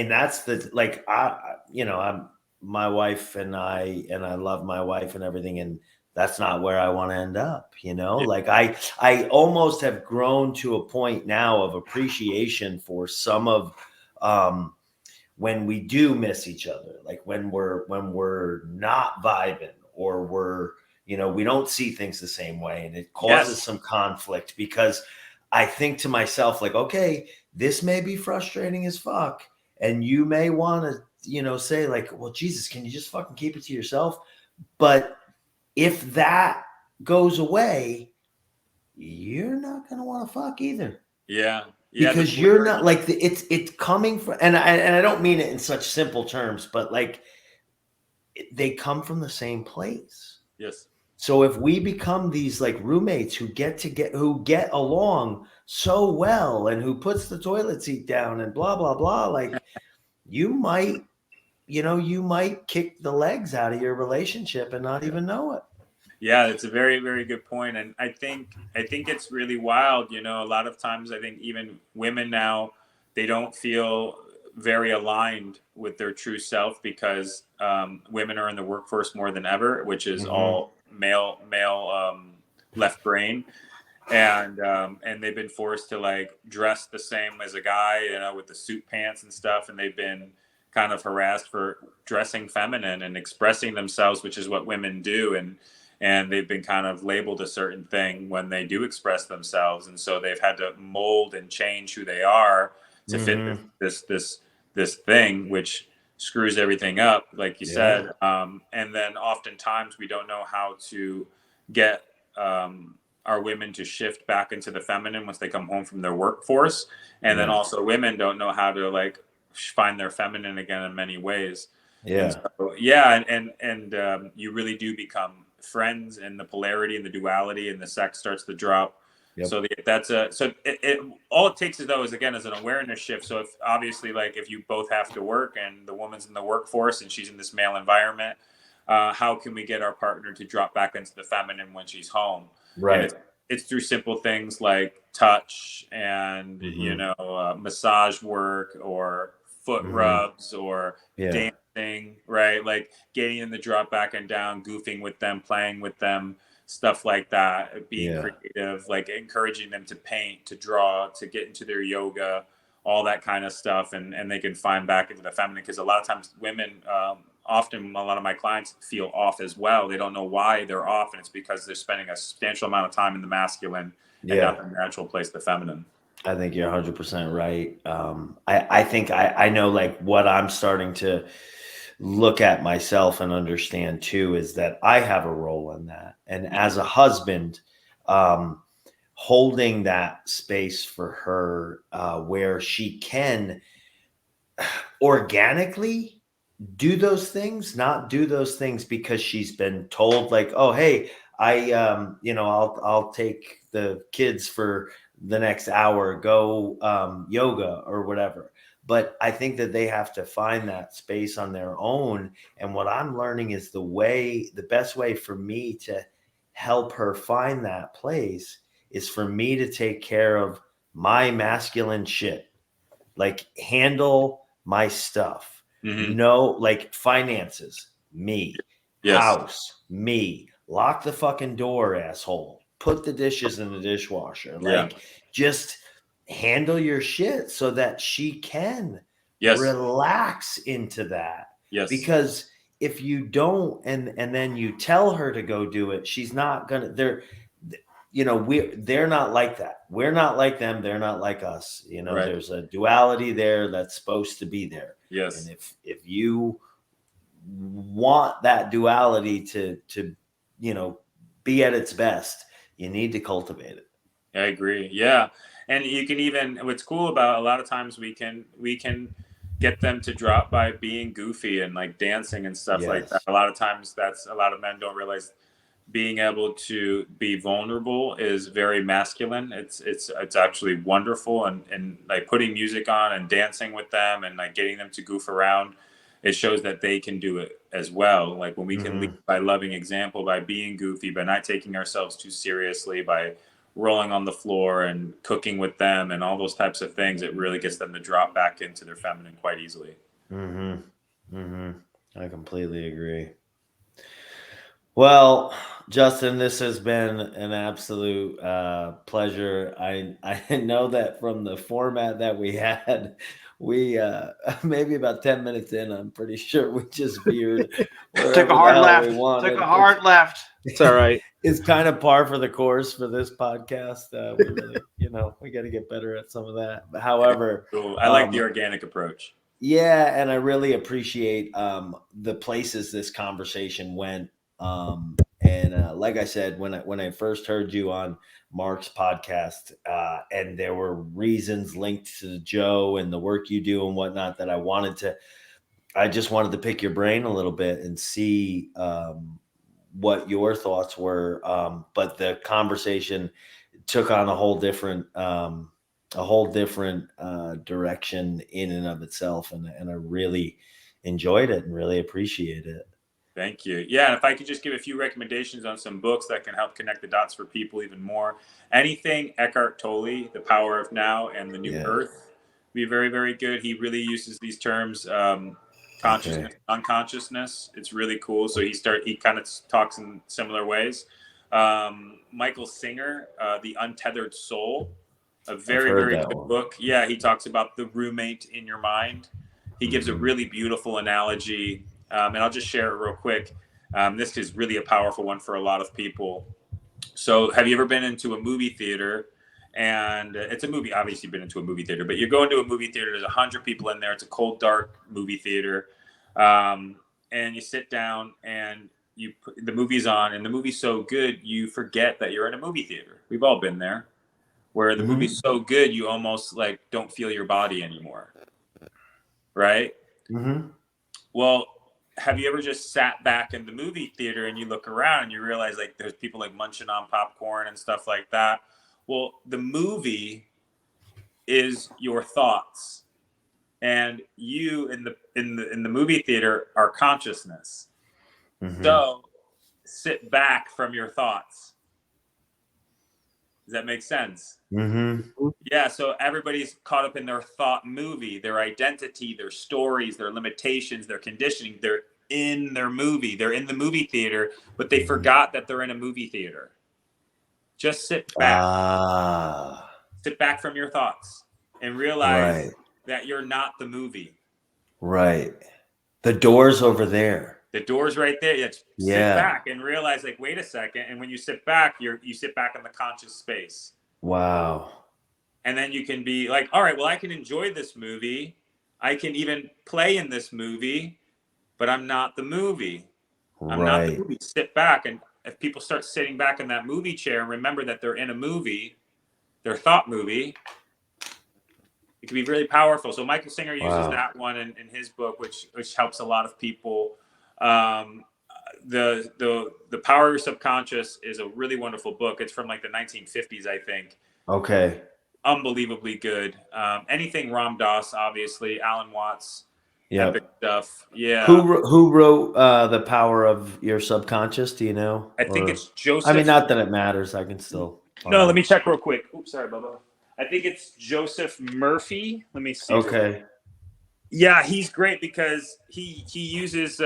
my wife and I love my wife and everything, and that's not where I want to end up. Like I almost have grown to a point now of appreciation for some of when we do miss each other, like when we're not vibing, or we're, we don't see things the same way, and it causes some conflict, because I think to myself, like, okay, this may be frustrating as fuck, and you may want to say like, well, Jesus, can you just fucking keep it to yourself? But if that goes away, you're not going to want to fuck either. Yeah. Because you're not like it's coming from, and I don't mean it in such simple terms, but like they come from the same place. Yes. So if we become these like roommates who get along so well and who puts the toilet seat down and blah, blah, blah, like you might kick the legs out of your relationship and not even know it. Yeah, it's a very, very good point. And I think it's really wild. A lot of times I think even women now, they don't feel very aligned with their true self because women are in the workforce more than ever, which is all male left brain. And they've been forced to like dress the same as a guy, with the suit pants and stuff. And they've been kind of harassed for dressing feminine and expressing themselves, which is what women do. And they've been kind of labeled a certain thing when they do express themselves. And so they've had to mold and change who they are to fit this thing, which screws everything up, like you said. And then oftentimes we don't know how to get our women to shift back into the feminine once they come home from their workforce. And then also women don't know how to like find their feminine again in many ways. And so, and you really do become friends, and the polarity and the duality and the sex starts to drop. So all it takes is an awareness shift. So if you both have to work and the woman's in the workforce and she's in this male environment, how can we get our partner to drop back into the feminine when she's home? Right. And it's through simple things like touch and massage work or foot rubs or dancing, right? Like getting in the drop back and down, goofing with them, playing with them, stuff like that, being creative, like encouraging them to paint, to draw, to get into their yoga, all that kind of stuff. And they can find back into the feminine, because a lot of times women, often a lot of my clients feel off as well. They don't know why they're off. And it's because they're spending a substantial amount of time in the masculine and not the natural place, the feminine. I think you're 100% right. I think I know like what I'm starting to look at myself and understand too is that I have a role in that. And as a husband, holding that space for her where she can organically do those things, not do those things because she's been told like, oh, hey, I'll take the kids for the next hour, go yoga or whatever. But I think that they have to find that space on their own. And what I'm learning is the best way for me to help her find that place is for me to take care of my masculine shit, like handle my stuff. No, like finances, me. House, me. Lock the fucking door, asshole. Put the dishes in the dishwasher. Like, just handle your shit so that she can relax into that. Because if you don't, and then you tell her to go do it, she's not gonna. They're not like that. We're not like them. They're not like us. There's a duality there that's supposed to be there. And if you want that duality to be at its best, you need to cultivate it. I agree. Yeah. And you can even, what's cool about a lot of times we can get them to drop by being goofy and like dancing and stuff like that. A lot of times a lot of men don't realize being able to be vulnerable is very masculine. It's actually wonderful. And like putting music on and dancing with them and like getting them to goof around, it shows that they can do it as well. Like when we can lead by loving example, by being goofy, by not taking ourselves too seriously, by rolling on the floor and cooking with them and all those types of things, it really gets them to drop back into their feminine quite easily. I completely agree. Well, Justin, this has been an absolute pleasure. I know that from the format that we had, we maybe about 10 minutes in, I'm pretty sure we just veered. Took a hard left. It's all right. It's kind of par for the course for this podcast. We really, we got to get better at some of that. But however, cool. I like the organic approach. Yeah, and I really appreciate the places this conversation went. And like I said, when I first heard you on Mark's podcast, and there were reasons linked to Joe and the work you do and whatnot that I just wanted to pick your brain a little bit and see what your thoughts were. But the conversation took on a whole different direction in and of itself, and I really enjoyed it and really appreciate it. Thank you. Yeah, if I could just give a few recommendations on some books that can help connect the dots for people even more. Anything Eckhart Tolle, The Power of Now and the New Earth, be very, very good. He really uses these terms, consciousness, unconsciousness. It's really cool. So he kind of talks in similar ways. Michael Singer, The Untethered Soul, a very, very good book. Yeah, he talks about the roommate in your mind. He gives a really beautiful analogy. And I'll just share it real quick. This is really a powerful one for a lot of people. So have you ever been into a movie theater? And it's a movie, obviously you've been into a movie theater, but you're going to a movie theater, there's 100 people in there. It's a cold, dark movie theater. And you sit down and the movie's on, and the movie's so good, you forget that you're in a movie theater. We've all been there, where the movie's so good, you almost like don't feel your body anymore. Right? Well, have you ever just sat back in the movie theater and you look around and you realize like there's people like munching on popcorn and stuff like that? Well, the movie is your thoughts, and you in the movie theater are consciousness. So sit back from your thoughts. Does that make sense? Yeah, so everybody's caught up in their thought movie, their identity, their stories, their limitations, their conditioning. They're in their movie. They're in the movie theater, but they forgot that they're in a movie theater. Just sit back. Sit back from your thoughts and realize that you're not the movie. Right. The door's over there. The door's right there. Sit back and realize, like, wait a second. And when you sit back, you sit back in the conscious space. Wow. And then you can be like, all right, well, I can enjoy this movie. I can even play in this movie, but I'm not the movie. I'm not the movie. Sit back. And if people start sitting back in that movie chair and remember that they're in a movie, their thought movie, it can be really powerful. So Michael Singer uses that one in his book, which helps a lot of people. The Power of Your Subconscious is a really wonderful book. It's from like the 1950s, I think. Okay. Unbelievably good. Anything Ram Dass, obviously, Alan Watts, epic stuff. Yeah. Who wrote The Power of Your Subconscious? Do you know? I think it's Joseph. I mean, not that it matters. I can still. No, let me check real quick. Oops, sorry, Bubba. I think it's Joseph Murphy. Let me see. Okay. Yeah, he's great because he uses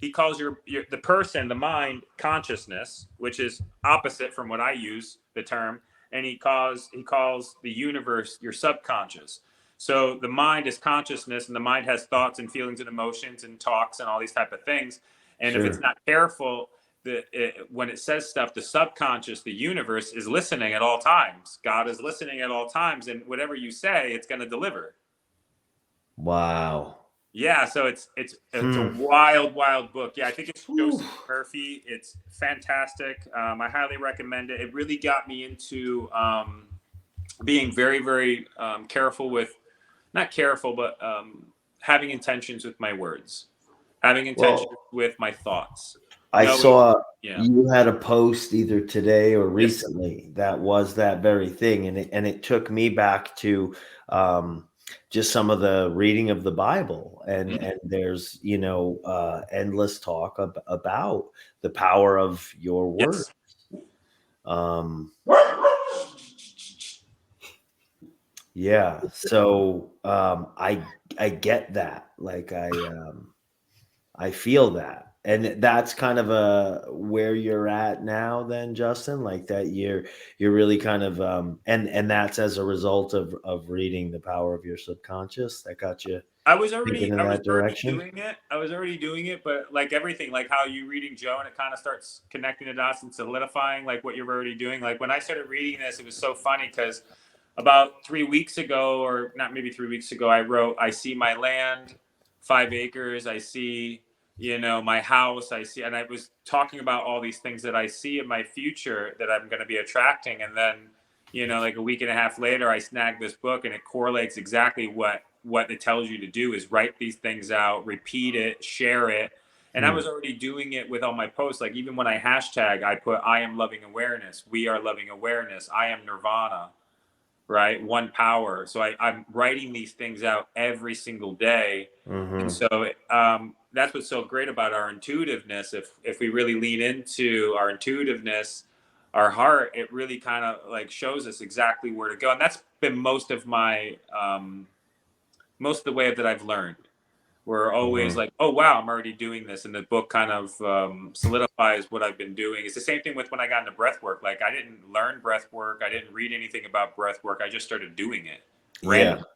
he calls the person, the mind, consciousness, which is opposite from what I use the term, and he calls the universe your subconscious. So the mind is consciousness, and the mind has thoughts and feelings and emotions and talks and all these type of things. And if it's not careful, when it says stuff, the subconscious, the universe is listening at all times. God is listening at all times, and whatever you say, it's going to deliver. Wow. Yeah, so it's a wild book. Yeah, I think it's Joseph Murphy. It's fantastic. I highly recommend it. It really got me into being very, very careful with, not careful, but having intentions with my words, having intentions with my thoughts. I saw you had a post either today or recently that was that very thing, and it took me back to just some of the reading of the Bible, and there's endless talk about the power of your words. Yeah, so I get that, like I feel that. And that's kind of where you're at now then, Justin, like that you're really kind of and that's as a result of reading The Power of Your Subconscious that got you. I was already doing it, but like everything, like how you reading Joe, and it kind of starts connecting the dots and solidifying like what you're already doing. Like when I started reading this, it was so funny because about 3 weeks ago, or not, maybe 3 weeks ago, I wrote, I see my land, 5 acres. I see, my house. And I was talking about all these things that I see in my future that I'm going to be attracting. And then, like a week and a half later, I snagged this book, and it correlates exactly what it tells you to do is write these things out, repeat it, share it. And I was already doing it with all my posts. Like even when I hashtag, I put, I am loving awareness. We are loving awareness. I am nirvana, right? One power. So I'm writing these things out every single day. And so that's what's so great about our intuitiveness. If we really lean into our intuitiveness, our heart, it really kind of like shows us exactly where to go. And that's been most of my, most of the way that I've learned. We're always like, oh, wow, I'm already doing this. And the book kind of solidifies what I've been doing. It's the same thing with when I got into breath work. Like I didn't learn breath work. I didn't read anything about breath work. I just started doing it randomly.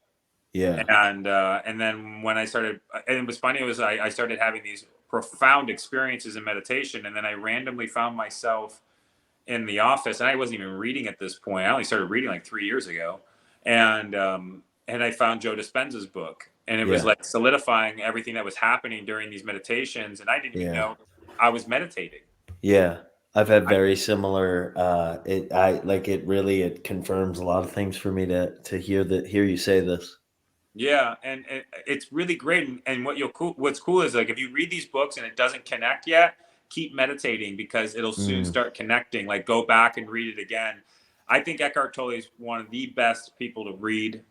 Yeah. And then when I started, and it was funny, I started having these profound experiences in meditation. And then I randomly found myself in the office, and I wasn't even reading at this point. I only started reading like 3 years ago. And I found Joe Dispenza's book, and it was like solidifying everything that was happening during these meditations. And I didn't even know I was meditating. Yeah. I've had very similar, it confirms a lot of things for me to hear you say this. Yeah. And it's really great. And what's cool is like, if you read these books and it doesn't connect yet, keep meditating, because it'll soon start connecting. Like go back and read it again. I think Eckhart Tolle is one of the best people to read.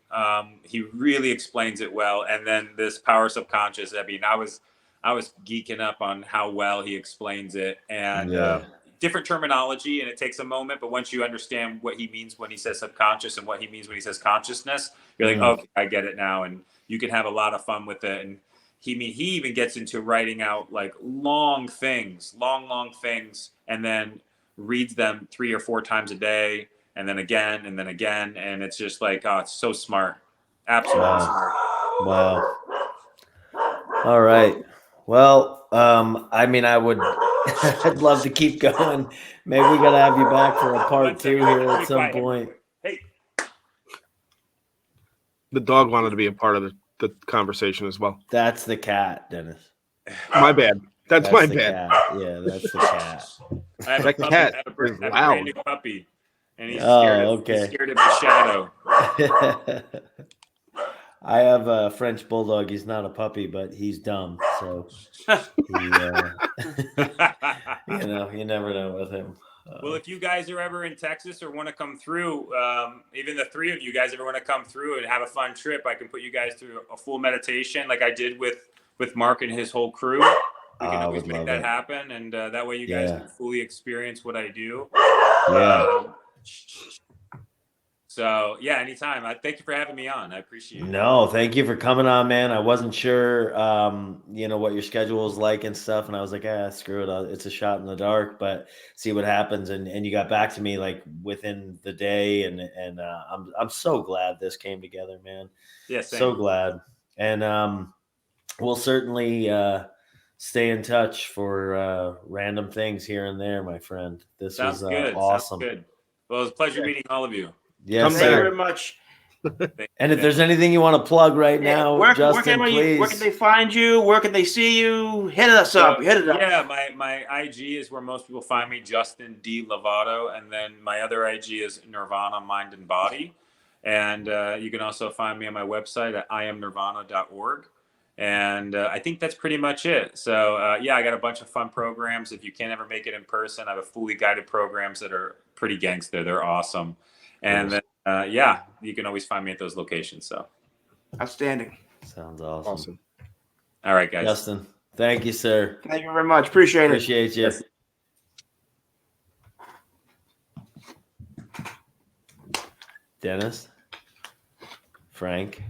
He really explains it well. And then this power subconscious, I mean, I was geeking up on how well he explains it, and different terminology, and it takes a moment. But once you understand what he means when he says subconscious and what he means when he says consciousness, you're like, okay, I get it now. And you can have a lot of fun with it. And he even gets into writing out like long things, and then reads them 3 or 4 times a day. And then again, and it's just like, oh, it's so smart, absolutely smart. Wow. All right. Well, I mean, I'd love to keep going. Maybe we gotta have you back for a part 2 here at some point. Hey, The dog wanted to be a part of the conversation as well. That's the cat, Dennis. My bad. That's my bad. Cat. Yeah, that's the cat. I have That a puppy. cat I have a is brand loud. new puppy, and he's Okay. scared of the shadow. I have a French bulldog. He's not a puppy, but he's dumb. So, you never know with him. Well, if you guys are ever in Texas or want to come through, even the 3 of you guys ever want to come through and have a fun trip, I can put you guys through a full meditation like I did with Mark and his whole crew. We can always make that happen, and that way you guys can fully experience what I do. Yeah. So yeah, anytime. Thank you for having me on. I appreciate it. No, thank you for coming on, man. I wasn't sure, what your schedule was like and stuff, and I was like, screw it, it's a shot in the dark, but see what happens. And you got back to me like within the day, and I'm so glad this came together, man. Yeah, same. So glad, and we'll certainly stay in touch for random things here and there, my friend. This Sounds was good. awesome. Sounds good. Well, it was a pleasure meeting all of you. Yes, Thank you sir. very much. And if there's anything you want to plug right now, Justin, please. Where can they find you? Where can they see you? Hit us up. Hit it up. Yeah, my IG is where most people find me, Justin D. Lovato. And then my other IG is Nirvana Mind and Body. And you can also find me on my website at iamnirvana.org. And I think that's pretty much it. So, I got a bunch of fun programs. If you can't ever make it in person, I have a fully guided programs that are pretty gangster. They're awesome. And then, you can always find me at those locations. So outstanding. Sounds awesome. All right, guys. Justin, thank you, sir. Thank you very much. Appreciate you. Yes. Dennis, Frank.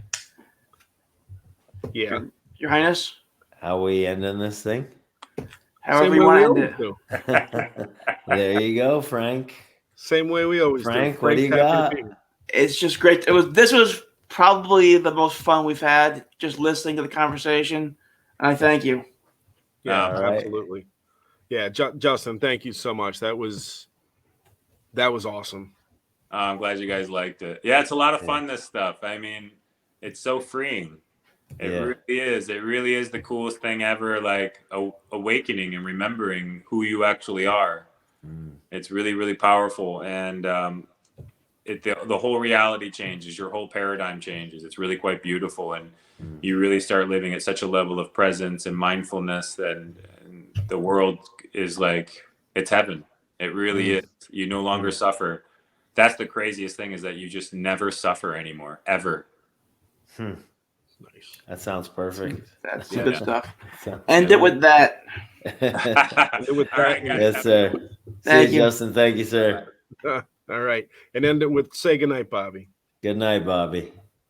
Yeah. Your Highness. How we ending this thing? However you want to end it. There you go, Frank. Same way we always do. Frank, what do you got? It's just great. This was probably the most fun we've had, just listening to the conversation. And I thank you. Yeah, All right. absolutely. Yeah, Justin, thank you so much. That was awesome. I'm glad you guys liked it. Yeah, it's a lot of fun, this stuff. I mean, it's so freeing. It really is. It really is the coolest thing ever, like awakening and remembering who you actually are. It's really, really powerful. And the whole reality changes. Your whole paradigm changes. It's really quite beautiful. And you really start living at such a level of presence and mindfulness and the world is like, it's heaven. It really is. You no longer suffer. That's the craziest thing, is that you just never suffer anymore, ever. Nice. That sounds perfect. That's good stuff. Sounds End it with that. With All right, guys. Yes, sir. Thank See you. Justin. Thank you, sir. All right. And end it with say goodnight, Bobby. Good night, Bobby.